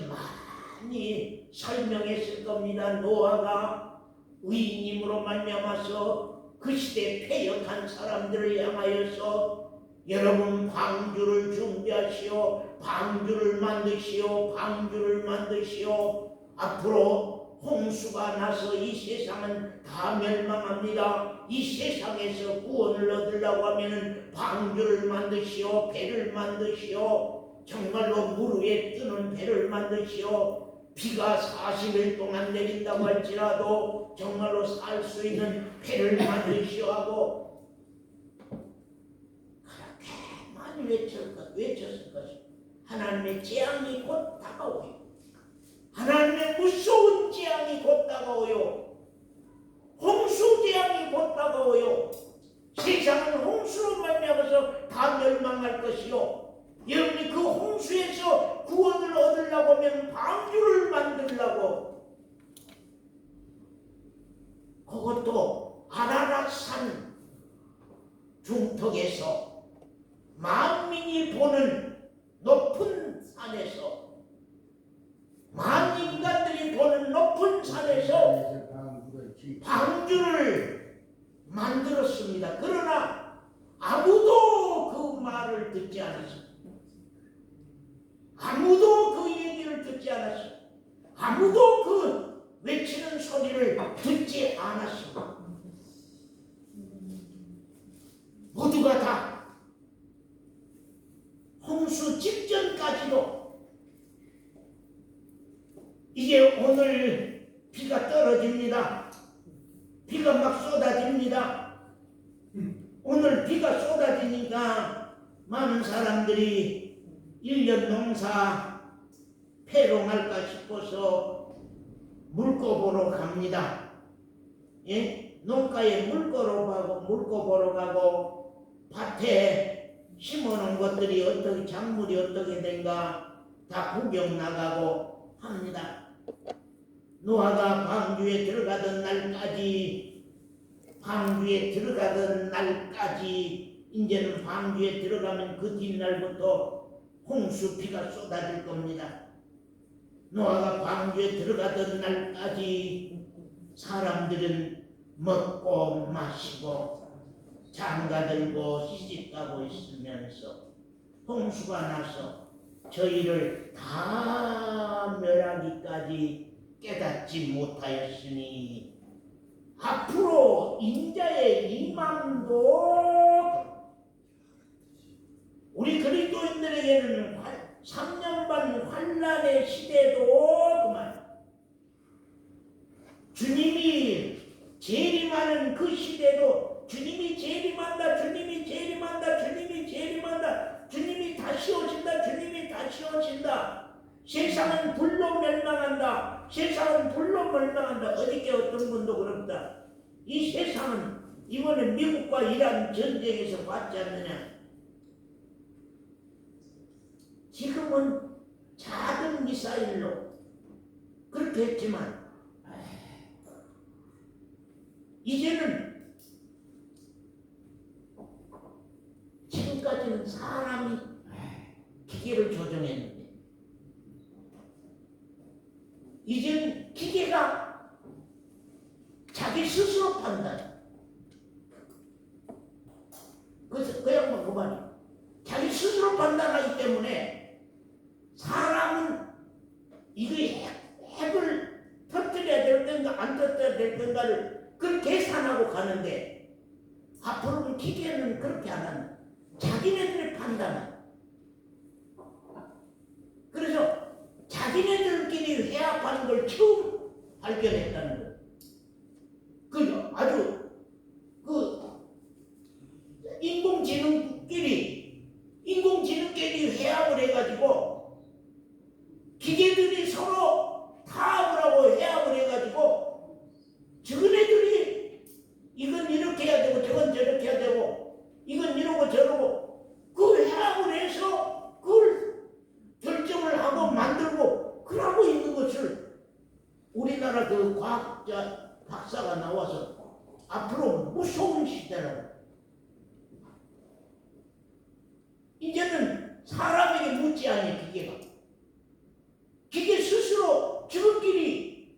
많이 설명했을 겁니다. 노아가 의인임으로 말미암아서 그 시대에 패역한 사람들을 향하여서 여러분 방주를 준비하시오. 방주를 만드시오. 앞으로 홍수가 나서 이 세상은 다 멸망합니다. 이 세상에서 구원을 얻으려고 하면 방주를 만드시오. 배를 만드시오. 정말로 물 위에 뜨는 배를 만드시오. 비가 40일 동안 내린다고 할지라도 정말로 살 수 있는 배를 만드시오 하고 그렇게 많이 외쳤을 것입니다. 하나님의 재앙이 곧 다가오요. 하나님의 무서운 재앙이 곧 다가오요. 홍수 재앙이 곧 다가오요. 세상은 홍수로 말미암아서 다 멸망할 것이요. 여러분이 그 홍수에서 구원을 얻으려고 하면 방주를 만들려고 그것도 아라랏산 중턱에서 만민이 보는 높은 산에서 만인간들이 보는 높은 산에서 방주를 만들었습니다. 그러나 아무도 그 말을 듣지 않았습니다. 아무도 그 얘기를 듣지 않았습니다. 아무도 그 외치는 소리를 듣지 않았습니다. 모두가 다 홍수 직전까지도 이제 오늘 비가 떨어집니다. 비가 막 쏟아집니다. 오늘 비가 쏟아지니까 많은 사람들이 1년 농사 폐롱할까 싶어서 물고 보러 갑니다. 예? 농가에 물고 보러 가고 밭에 심어놓은 것들이 어떻게 작물이 어떻게 된가 다 구경 나가고 합니다. 노아가 방주에 들어가던 날까지 이제는 방주에 들어가면 그 뒷날부터 홍수비가 쏟아질 겁니다. 노아가 방주에 들어가던 날까지 사람들은 먹고 마시고 장가들고 시집가고 있으면서 홍수가 나서 저희를 다 멸하기까지 깨닫지 못하였으니 앞으로 인자의 임함도 우리 그리스도인들에게는 3년 반 환난의 시대도 그만 주님이 재림하는 그 시대도 주님이 재림한다 주님이 다시 오신다 세상은 불로 멸망한다 어저께 어떤 분도 그럽다. 이 세상은 이번에 미국과 이란 전쟁에서 봤지 않느냐. 지금은 작은 미사일로 그렇게 했지만 이제는 지금까지는 사람이 기계를 조종했는데 이제는 기계가 자기 스스로 판단. 그래서 그 양반 그 말이 자기 스스로 판단하기 때문에 사람은 이거 핵을 터뜨려야 될 건가 안 터뜨려야 될 건가를 그걸 계산하고 가는데 앞으로는 기계는 그렇게 안 한다. 자기네들이 판단해. 그래서 자기네들끼리 회합하는 걸 처음 발견했다는 거예요. 그 아주 인공지능끼리 회합을 해가지고 기계들이 서로 타협을 하고 회합을 해가지고 저거네들이 이건 이렇게 해야 되고 저건 저렇게 해야 되고 이건 이러고 저러고 그 회합을 해서 그걸 결정을 하고 만들고 그러고 있는 것을 우리나라 그 과학자 박사가 나와서 앞으로 무서운 시대라고. 이제는 사람에게 묻지 않니 기계가. 기계 스스로 저끼리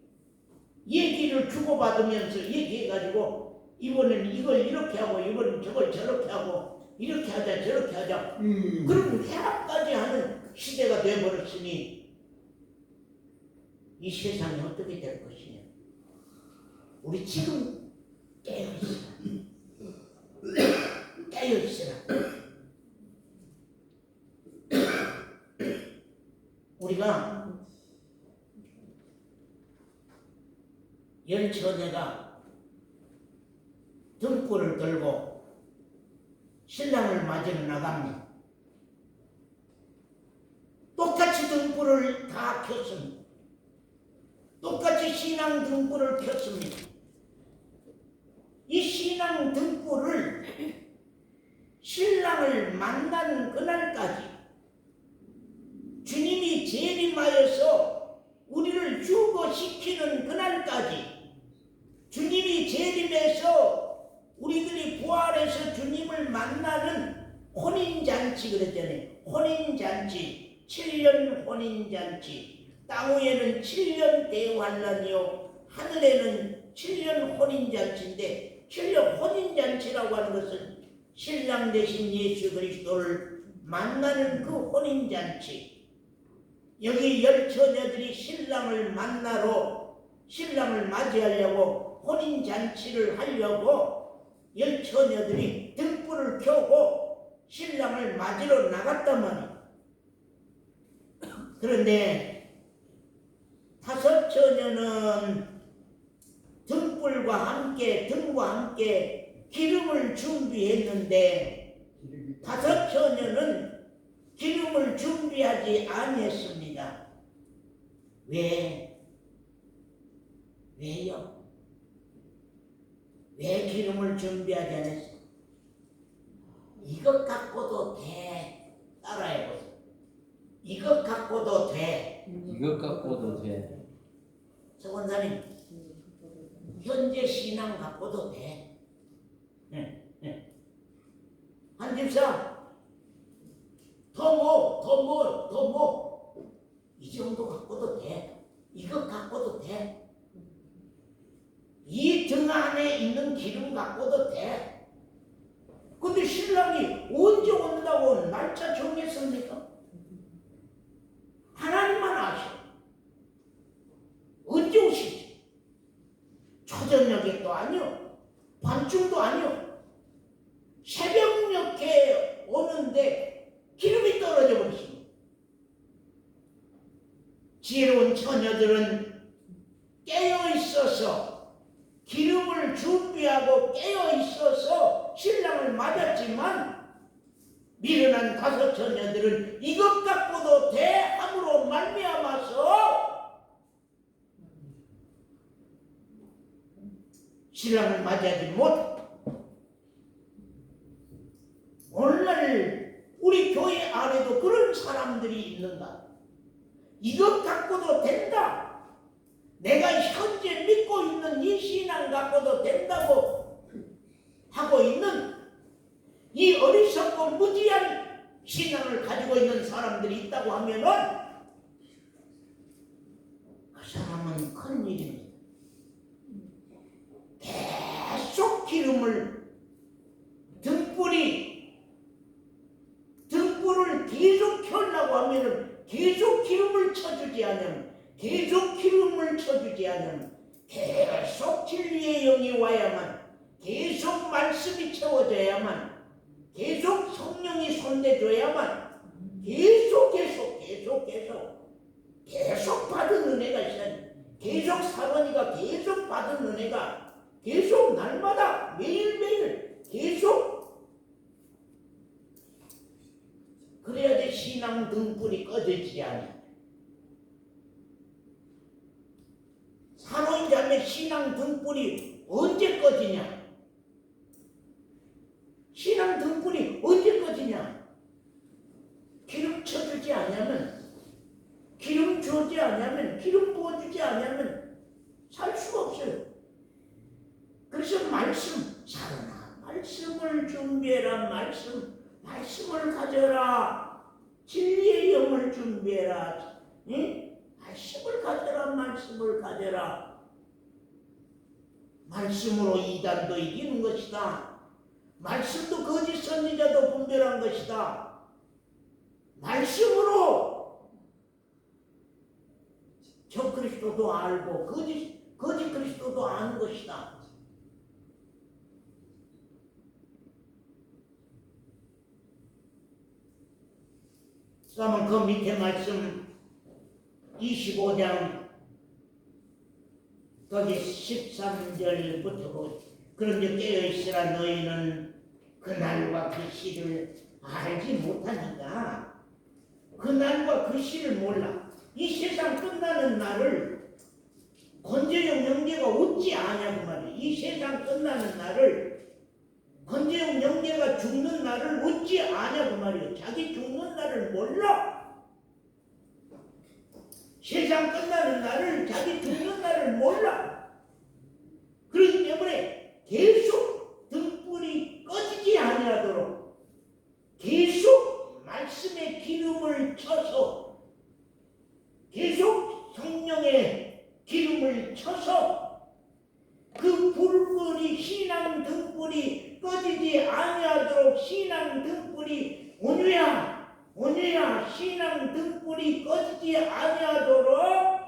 얘기를 주고받으면서 얘기해가지고 이번엔 이걸 이렇게 하고 이번엔 저걸 저렇게 하고 이렇게 하자 저렇게 하자 그런 회합까지 하는 시대가 되어버렸으니 이 세상이 어떻게 될 것이냐. 우리 지금 깨어있으라. 우리가 열처녀가 등불을 들고 신랑을 맞으러 나갑니다. 똑같이 등불을 다 켰습니다. 똑같이 신앙 등불을 켰습니다. 이 신앙 등불을 신랑을 만나는 그날까지 주님이 재림하여서 우리를 주거시키는 그날까지 주님이 재림해서 우리들이 부활해서 주님을 만나는 혼인잔치 그랬잖아요. 혼인잔치 7년 혼인잔치. 땅 위에는 7년 대환란이요 하늘에는 7년 혼인잔치인데 7년 혼인잔치라고 하는 것은 신랑 되신 예수 그리스도를 만나는 그 혼인잔치. 여기 열처녀들이 신랑을 만나러 신랑을 맞이하려고 혼인잔치를 하려고 열처녀들이 등불을 켜고 신랑을 맞으러 나갔단 말이에요. 그런데 다섯 처녀는 등불과 함께 등과 함께 기름을 준비했는데 다섯 처녀는 기름을 준비하지 아니했습니다. 왜요? 왜 기름을 준비하지 않았어요? 이것 갖고도 돼. 따라해보세요. 이것 갖고도 돼. 이것 갖고도 돼. 서원사님 현재 신앙 갖고도 돼. 한 집사 이 정도 갖고도 돼. 이것 갖고도 돼. 이 등 안에 있는 기름 갖고도 돼. 근데 신랑이 언제 온다고 날짜 정했습니까? 하나님만 아셔. 언제 오실지. 초저녁에도 아니요. 밤중도 아니요. 새벽녘에 오는데 기름이 떨어져 버리십니다. 지혜로운 처녀들은 깨어 있어서 기름을 준비하고 깨어 있어서 신랑을 맞았지만 미련한 다섯 처녀들은 이것 갖고도 대함으로 말미암아서 신랑을 맞이하지 못. 오늘날 우리 교회 안에도 그런 사람들이 있는가? 이것 갖고도 된다. 내가 현재 믿고 있는 이 신앙 갖고도 된다고 하고 있는 이 어리석고 무지한 신앙을 가지고 있는 사람들이 있다고 하면은 그 사람은 큰일입니다. 계속 기름을 등불을 계속 켜려고 하면은 계속 기름을 쳐주지 않으면 계속 진리의 영이 와야만, 계속 말씀이 채워져야만, 계속 성령이 손대줘야만, 계속 받은 은혜가 있어요. 계속 사모니가 계속 받은 은혜가 계속 날마다 매일매일 계속. 그래야지 신앙 등불이 꺼지지 않아요. 사모인 자매 신앙 등불이 언제 꺼지냐? 신앙 등불이 언제 꺼지냐? 기름 쳐주지 않으면, 기름 주지 않으면, 기름 부어주지 않으면 살 수가 없어요. 그래서 말씀, 사랑아, 말씀을 준비해라. 말씀을 가져라. 진리의 영을 준비해라. 응? 말씀을 가져라. 말씀으로 이단도 이기는 것이다. 말씀도 거짓 선지자도 분별한 것이다. 말씀으로 저 그리스도도 알고 거짓 그리스도도 아는 것이다. 그러면 그 밑에 말씀 25장 거기 13절부터 그런즉 깨어있으라. 너희는 그날과 그 시를 알지 못하니까. 그날과 그 시를 몰라. 이 세상 끝나는 날을 권재용 영계가 웃지 않냐고 말이야. 이 세상 끝나는 날을 권재용 영계가 죽는 날을 웃지 않냐고 말이야. 자기 죽는 날을 몰라. 세상 끝나는 날을, 자기 죽는 날을 몰라. 그렇기 때문에 계속 등불이 꺼지지 아니하도록 계속 말씀의 기름을 쳐서, 계속 성령의 기름을 쳐서 그 불불이, 신앙 등불이 꺼지지 아니하도록, 신앙 등불이 온유야 신앙 등불이 꺼지지 아니하도록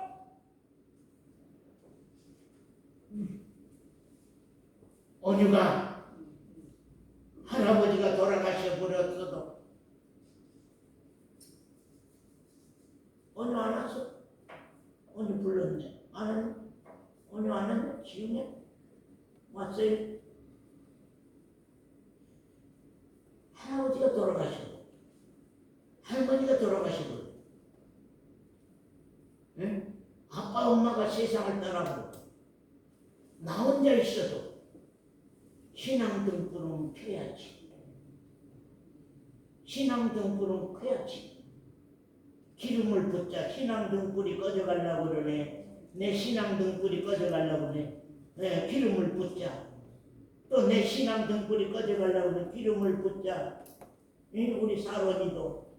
온유가 할아버지가 돌아가셔 버렸어도 온유 안 왔어? 온유 불렀네. 안 왔네? 온유 안 왔네? 지금에? 왔어요? 할아버지가 돌아가시고 할머니가 돌아가시고, 응? 아빠 엄마가 세상을 떠나고 나 혼자 있어도 신앙 등불은 켜야지. 신앙 등불은 켜야지. 기름을 붓자. 신앙 등불이 꺼져가려고 그러네. 내 신앙 등불이 꺼져가려고 그래. 기름을 붓자. 또 내 신앙 등불이 꺼져가려고 그래. 기름을 붓자. 우리 사원이도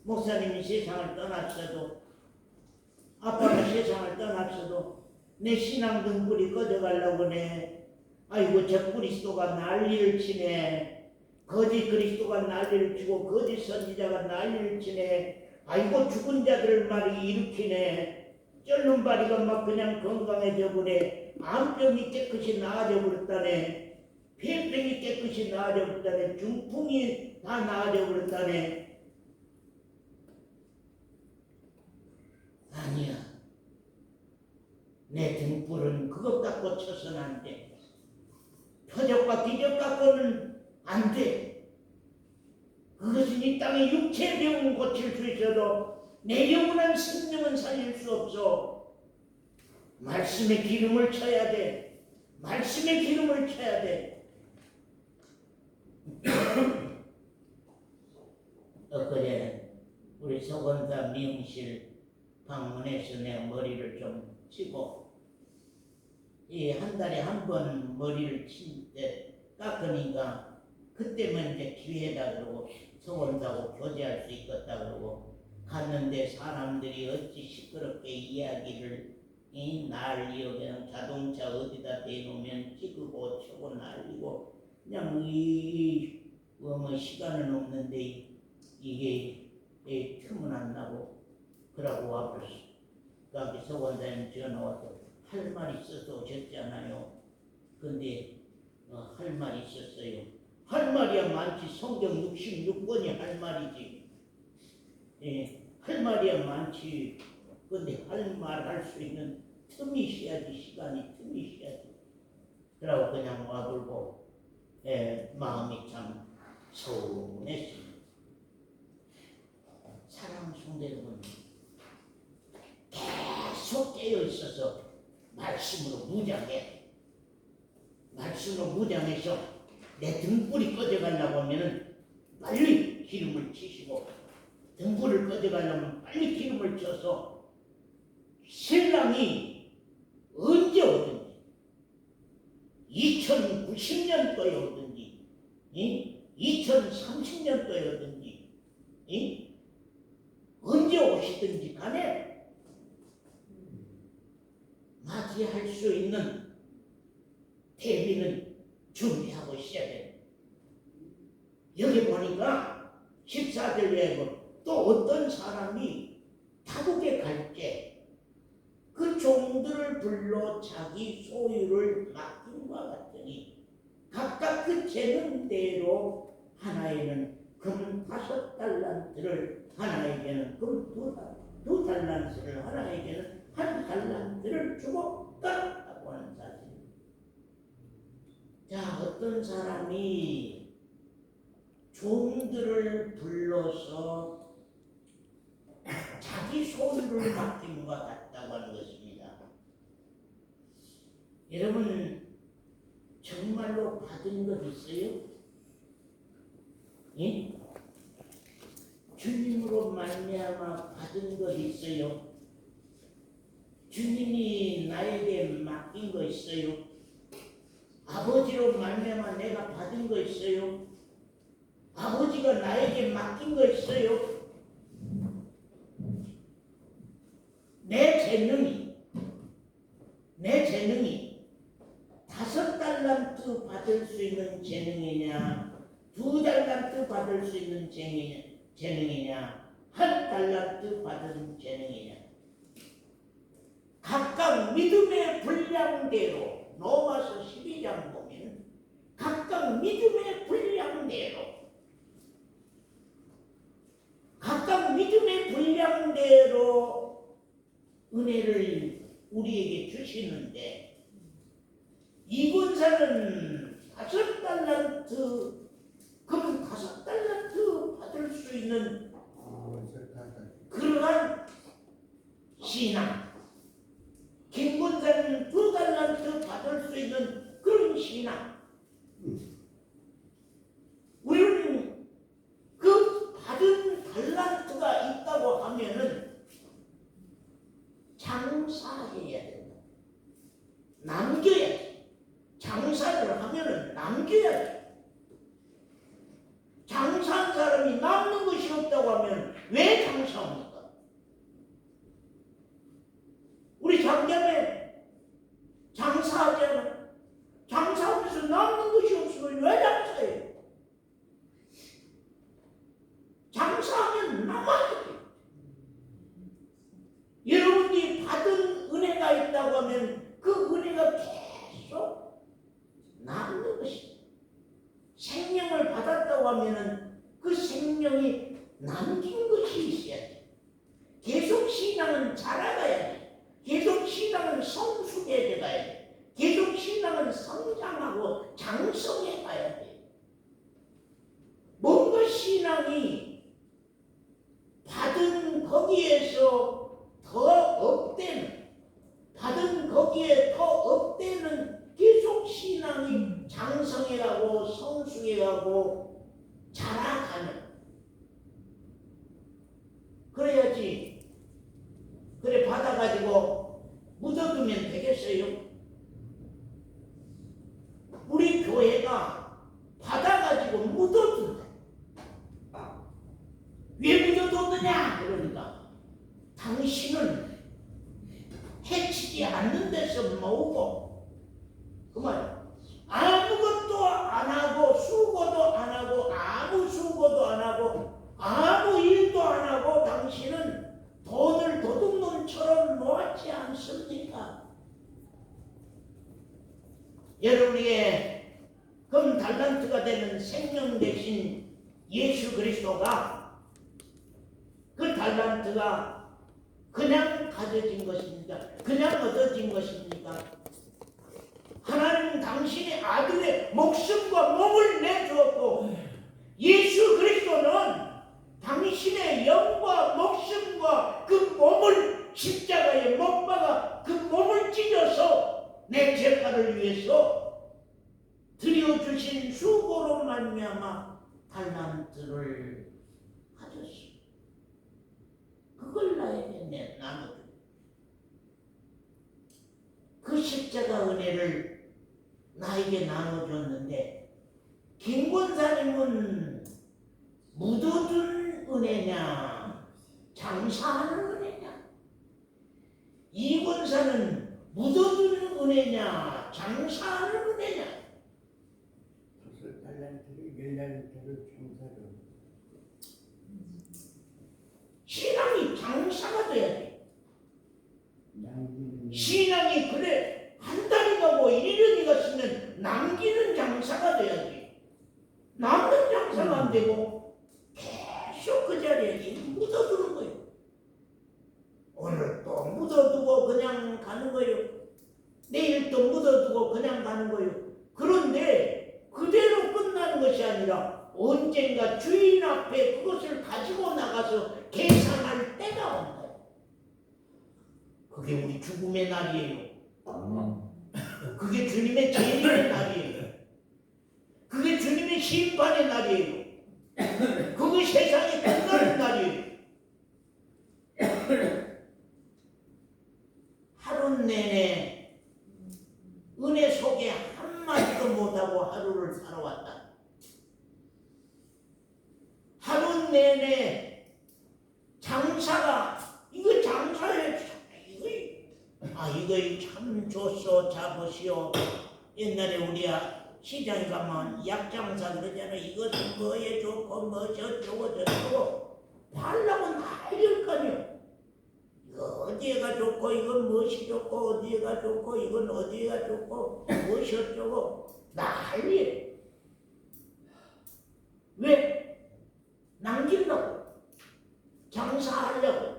목사님이 세상을 떠났어도 아빠가 세상을 떠났어도 내 신앙 등불이 꺼져가려고 그래. 아이고 저 그리스도가 난리를 치네. 거짓 그리스도가 난리를 치고 거짓 선지자가 난리를 치네. 아이고 죽은 자들 말이 일으키네. 쩔는 바리가 막 그냥 건강해져 버래. 암병이 깨끗이 나아져 버렸다네. 폐병이 깨끗이 나아져 버렸다네. 중풍이 다 나아져 버렸다네. 아니야. 내 등불은 그것 갖고 쳐서는 안 돼. 표적과 기적 갖고는 안 돼. 그것은 이 땅의 육체 병은 고칠 수 있어도 내 영원한 생명은 살릴 수 없어. 말씀의 기름을 쳐야 돼. 말씀의 기름을 쳐야 돼. 엊그제 우리 서건사 미용실 방문해서 내 머리를 좀 치고 이 한 달에 한 번 머리를 칠 때 깎으니까 그때만 이제 기회다 그러고 서건사고 교제할 수 있겠다 그러고 갔는데 사람들이 어찌 시끄럽게 이야기를 난리요. 그냥 자동차 어디다 대놓으면 찍고 쳐고 난리고 그냥 뭐 시간은 없는데 이게 틈은 안 나고 그러고 와버렸어. 그러니까 서원사님 전화 와서 할 말 있어서 오셨잖아요. 근데 할 말 있었어요. 할 말이야 많지. 성경 66권이 할 말이지. 할 말이야 많지. 근데 할 말 할 수 있는 틈이 있어야지. 시간이 틈이 있어야지. 그러고 그냥 와불고 마음이 참 서운했습니다. 사랑 성대는 계속 깨어 있어서 말씀으로 무장해. 말씀으로 무장해서 내 등불이 꺼져가려고 하면은 빨리 기름을 치시고 등불을 꺼져가려면 빨리 기름을 쳐서 신랑이 언제 오든지 2090년도에 오든지 2030년도에 오든지 언제 오시든지 간에 맞이할 수 있는 대비는 준비하고 있어야 돼. 여기 보니까 14절에 또 어떤 사람이 타국에 갈 때 그 종들을 불러 자기 소유를 맡김과 같으니 각각 그 재는 대로 하나에는 금 5달란트를 하나에게는 금 2달란트를 하나에게는 1달란트를 주고 떠났다고 하는 사실입니다. 자, 어떤 사람이 종들을 불러서 자기 소유를 맡김과 같다고 하는 것입니다. 여러분 정말로 받은 것 있어요? 예? 주님으로 말미암아 받은 것 있어요? 주님이 나에게 맡긴 거 있어요? 아버지로 말미암아 내가 받은 거 있어요? 아버지가 나에게 맡긴 거 있어요? 내 재능이 5달란트 받을 수 있는 재능이냐, 2달란트 받을 수 있는 재능이냐, 1달란트 받은 재능이냐. 각각 믿음의 분량대로 로마서 12장 보면 각각 믿음의 분량대로 은혜를 우리에게 주시는데 이 권사는 5달란트 그럼 5달란트 받을 수 있는 그러한 신앙, 김 권사는 2달란트 받을 수 있는 그런 신앙. 우리는 그 받은 달란트가 있다고 하면은 장사 남겨야지. 장사를 하면은 남겨야지. 장사한 사람이 남는 것이 없다고 하면 왜 장사합니까? 우리 장자매 장사하잖아. 장사하면서 남는 것이 없으면 왜 장사해요? 장사하면 남아야지. 여러분이 받은 은혜가 있다고 하면 그 은혜가 계속 남는 것이다. 생명을 받았다고 하면은 그 생명이 남긴 것이 있어야 돼. 계속 신앙은 자라가야 돼. 계속 신앙은 성숙해 가야 돼. 계속 신앙은 성장하고 장성해 가야 돼. 뭔가 신앙이 받은 거기에서 더 업되는, 받은 거기에 더 업되는 계속 신앙이 장성해가고 성숙해가고 자라가는. 그래야지. 그래 받아가지고 묻어두면 되겠어요? 우리 교회가 받아가지고 묻어둔다. 왜 묻어뒀느냐? 그러니까 당신은 해치지 않는 데서 모으고, 그 말, 아무것도 안 하고 수고도 안 하고 아무 수고도 안 하고 아무 일도 안 하고 당신은 돈을 도둑놈처럼 모았지 않습니까? 여러분에게 금 달란트가 되는 생명 대신 예수 그리스도가 그 달란트가 그냥 가져진 것입니까? 그냥 얻어진 것입니까? 하나님 당신의 아들의 목숨과 몸을 내주었고 예수 그리스도는 당신의 영과 목숨과 그 몸을 십자가에 못 박아 그 몸을 찢어서 내 죄가를 위해서 드려주신 수고로 말미암아 달란트를 가졌어. 그걸 나에게 나눠줘. 그 십자가 은혜를 나에게 나눠줬는데 김 권사님은 묻어둔 은혜냐 장사하는 은혜냐? 이 권사는 묻어둔 은혜냐 장사하는 은혜냐? 5달란트를 10달란트를 장사로. 신앙이 장사가 돼야 돼. 신앙이 그래 한 달이 가고 1년이 갔으면 남기는 장사가 돼야지. 남는 장사가 안 되고 계속 그 자리에 묻어두는 거예요. 오늘 또 묻어두고 그냥 가는 거예요. 내일 또 묻어두고 그냥 가는 거예요. 그런데 그대로 끝나는 것이 아니라 언젠가 주인 앞에 그것을 가지고 나가서 계산할 때가 온다. 그게 우리 죽음의 날이에요. 그게 주님의 재림의 날이에요. 그게 주님의 심판의 날이에요. 그게 세상이 끝나는 날이에요. 하루 내내 은혜 속에 한마디도 못하고 하루를 살아왔다. 하루 내내 장사가 이거 장사에 이거 참 좋소 잡으시오. 옛날에 우리 시장에 가면 약장사 그러잖아. 이것은 뭐에 좋고 뭐 저쩌고 저쩌고 팔라고 난리일 거 아니요. 이거 어디에가 좋고 이건 무엇이 좋고 어디에가 좋고 이건 어디에가 좋고 무엇이 어쩌고 난리예요. 왜? 남기려고 장사하려고.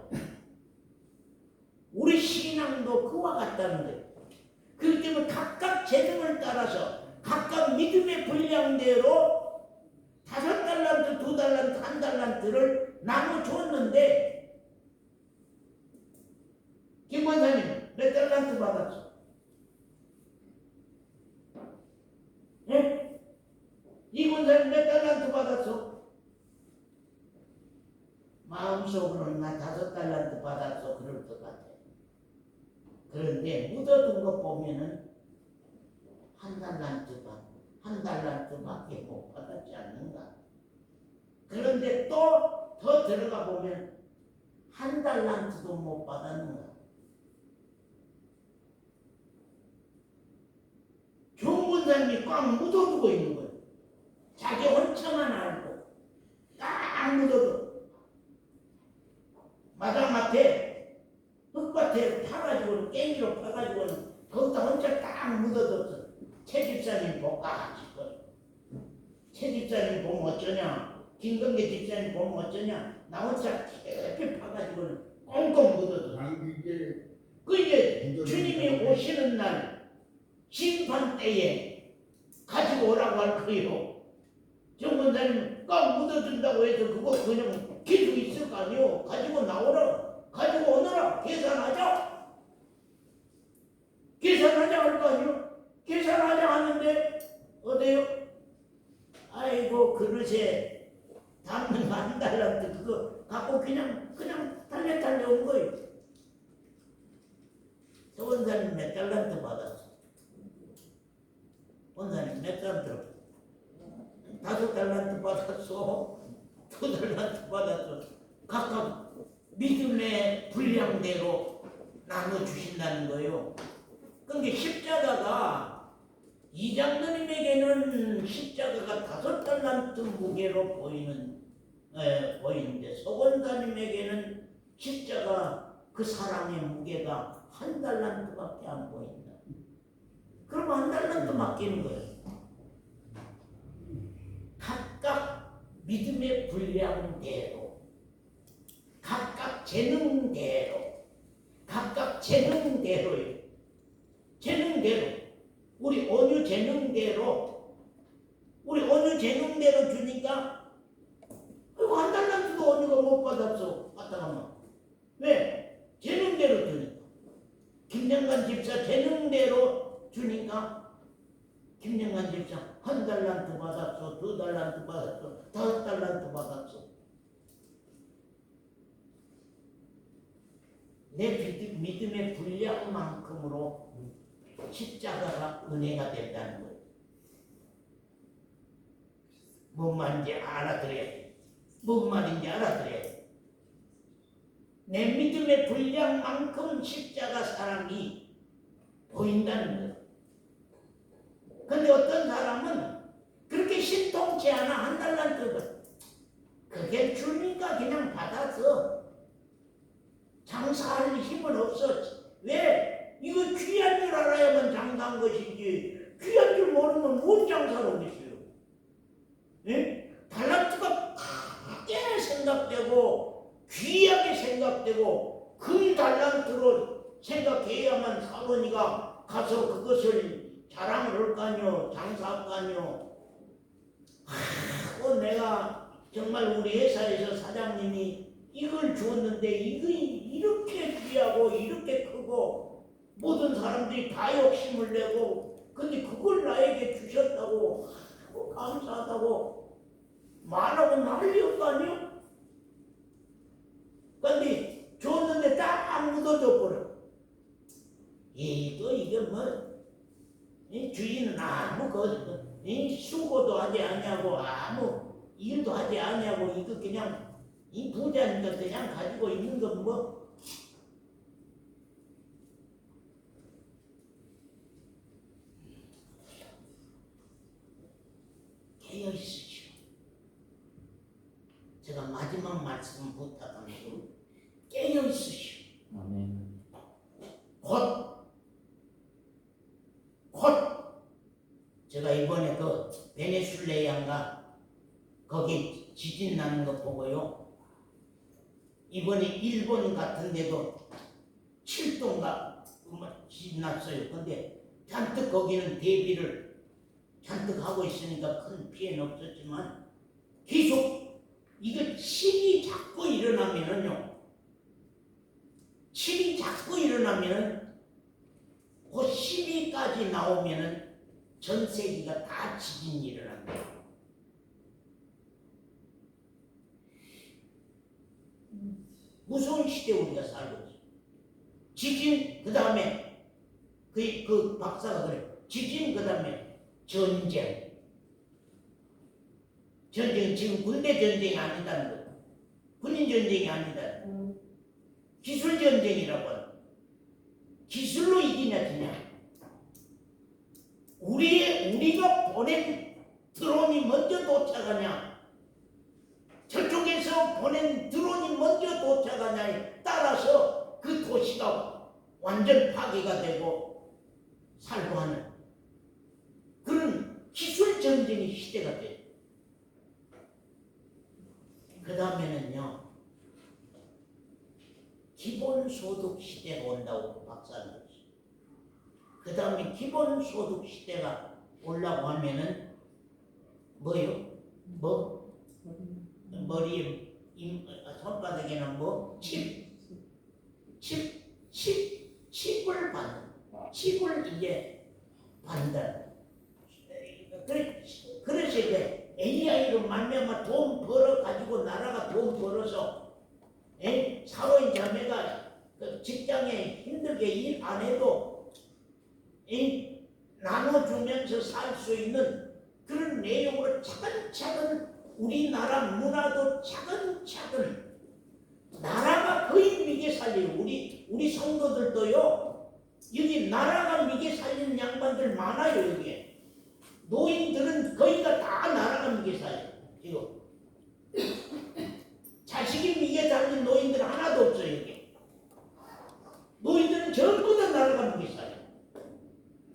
우리 신앙도 그와 같다는 거예요. 그렇기 때문에 각각 재능을 따라서 각각 믿음의 분량대로 5달란트, 2달란트, 1달란트를 나눠줬는데 김 권사님 몇 달란트 받았어? 예? 이 권사님 몇 달란트 받았어? 마음속으로는 나 5달란트 받았어 그럴 것 같아. 그런데 묻어둔 거 보면은 한 달란트밖에 못 받았지 않는가? 그런데 또 더 들어가 보면 한 달란트도 못 받았는가? 종군사님이 꽉 묻어두고 있는 거예요. 자기 혼처만 알고 딱 묻어둬. 마당 앞에 흙밭에 파가지고는 깽이로 파가지고는 거기다 혼자 딱 묻어뒀어. 최 집사님 볼까 싶어. 최 집사님 보면 어쩌냐? 김건기 집사님 보면 어쩌냐? 나 혼자 깊이 파가지고는 꽁꽁 묻어뒀어. 그 이제 주님이 오시는 날 심판 때에 가지고 오라고 할 거예요. 정권사님 꽉 묻어준다고 해서 그거 그냥 기수 있을 거 아니요. 가지고 나오라. 가지고 오너라. 계산하자. 계산하자 할 거 아니요. 계산하자 하는데 어때요? 아이고 그릇에 담는 한 달란트 그거 갖고 그냥 달래 온 거예요. 원사님 몇 달란트 받았어? 원사님 몇 달란트? 5달란트 받았어? 2달란트 받았어? 각각 믿음의 분량대로 나눠주신다는 거예요. 그러니까 십자가가 이장로님에게는 십자가가 5달란트 무게로 보이는데 서원사님에게는 십자가 그 사랑의 무게가 1달란트밖에 안 보인다. 그럼 1달란트 맡기는 거예요. 각각 믿음의 분량대로, 각각 재능대로요. 재능대로. 우리 어느 재능대로 주니까 그리고 1달란트도 어느가 못 받았어. 갔다가면 왜? 재능대로 주니까. 김영관 집사 재능대로 주니까 김영관 집사 1달란트 받았어, 2달란트 받았어, 5달란트 받았어. 내 믿음의 분량만큼으로 십자가가 은혜가 된다는 거예요. 뭔 말인지 알아들어야 돼. 뭔 말인지 알아들어야 돼. 내 믿음의 분량만큼 십자가 사랑이 보인다는 거예요. 근데 어떤 사람은 그렇게 신통치 않아. 1달란트를. 그게 주니까 그냥 받아서 장사할 힘은 없어. 왜? 이거 귀한 줄 알아야만 장사한 것이지 귀한 줄 모르면 뭔 장사를 하겠어요? 예? 달란트가 크게 생각되고 귀하게 생각되고 그 달란트로 생각해야만 사모니가 가서 그것을 자랑을 할 거 아니요. 장사할 거 아니요. 내가 정말 우리 회사에서 사장님이 이걸 주었는데 이거 이렇게 귀하고 이렇게 크고 모든 사람들이 다 욕심을 내고 근데 그걸 나에게 주셨다고 감사하다고 말하고 난리였 거 아니요? 근데 줬는데 딱 묻어져 버려. 이게 뭐 주인은 아무 수고도 하지 아니하고 아무 일도 하지 아니하고 이거 그냥 이 부자니까 그냥 가지고 있는 건 뭐 깨어있으시오. 제가 마지막 말씀 부탁합니다. 깨어있으시오. 아멘. 곧 제가 이번에 그 베네수엘라인가 거기 지진 나는 거 보고요. 이번에 일본 같은 데도 7도인가 지진 났어요. 근데 잔뜩 거기는 대비를 잔뜩 하고 있으니까 큰 피해는 없었지만 계속 이거 칠이 자꾸 일어나면은요. 칠이 자꾸 일어나면은 그 12까지 나오면은 전 세계가 다 지진이 일어납니다. 무서운 시대 우리가 살고 있어요. 지진 그 다음에 그 박사가 그래. 지진 그 다음에 전쟁. 전쟁 지금 군대 전쟁이 아니다는 거예요. 군인 전쟁이 아니다. 기술 전쟁이라고 하는 거예요. 기술로 이기냐 지냐. 우리가 보낸 드론이 먼저 도착하냐, 저쪽에서 보낸 드론이 먼저 도착하냐에 따라서 그 도시가 완전 파괴가 되고 살고 하는 그런 기술 전쟁의 시대가 돼요. 그 다음에는요, 기본소득 시대가 온다고 박사는 했어요. 그 다음에 기본소득 시대가 오려고 하면은 뭐요? 머리에 손바닥에는 칩을 받는, 칩을 이제 받는다. 그래서 이제 AI로 말미암아 돈 벌어 가지고 나라가 돈 벌어서 사회인 자매가 그 직장에 힘들게 일 안 해도 나눠주면서 살 수 있는 그런 내용으로 차근차근 우리나라 문화도 차근차근 나라가 거의 미개 살려요. 우리 성도들도요. 여기 나라가 미개 살리는 양반들 많아요. 여기에 노인들은 거의가 다 나라가 미개 살려요. 지금 자식이 미개 살린 노인들 하나도 없어요. 여기 노인들은 전부 다 나라가 미개 살려요.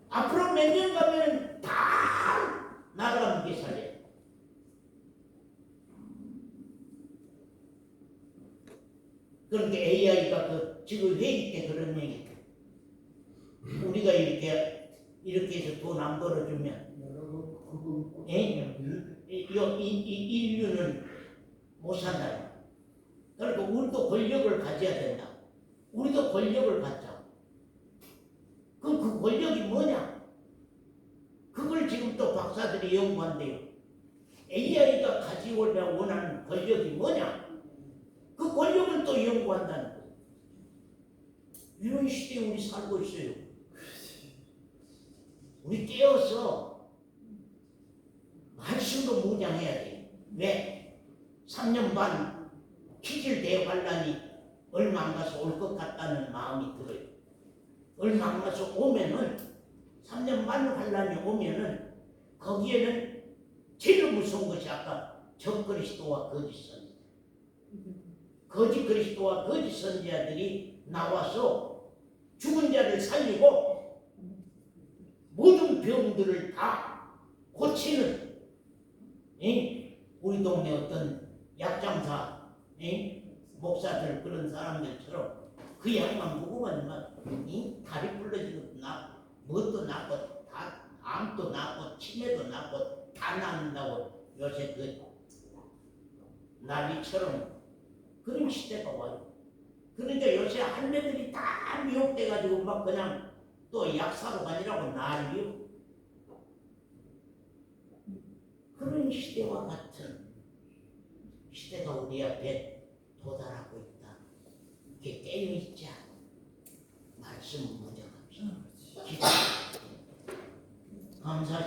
앞으로 몇 년 가면 다 나라가 미개 살려요. 그러니까 AI가 그 지금 회의 때 그런 얘기. 우리가 이렇게 해서 돈 안 벌어주면 인류는 못 산다. 그러니까 우리도 권력을 가져야 된다. 우리도 권력을 갖자. 그럼 그 권력이 뭐냐? 그걸 지금 또 박사들이 연구한대요. AI가 가지고자 원하는 권력이 뭐냐? 그 권력을 또 연구한다는 거예요. 이런 시대에 우리 살고 있어요. 우리 깨어서 말씀도 무장해야 돼요. 왜? 3년 반 키질 대환란이 얼마 안 가서 올 것 같다는 마음이 들어요. 얼마 안 가서 오면은 3년 반 환란이 오면은 거기에는 제일 무서운 것이 아까 적그리스도와 거짓 선지자. 거짓 그리스도와 거짓 선지자들이 나와서 죽은 자를 살리고 모든 병들을 다 고치는 우리 동네 어떤 약장사 목사들 그런 사람들처럼 그 양만 먹으면 다리 부러지는 것도 낫고 뭣도 낫고 다 암도 낫고 치매도 낫고 다 낫는다고 요새 그 난리처럼 그런 시대가 와요. 그러니까 요새 할매들이 다 미혹돼가지고 막 그냥 또 약사로 가니라고 난리요. 그런 시대와 같은 시대가 우리 앞에 도달하고 있다. 이렇게 깨어있자. 말씀 무장합시다. 기도. 감사.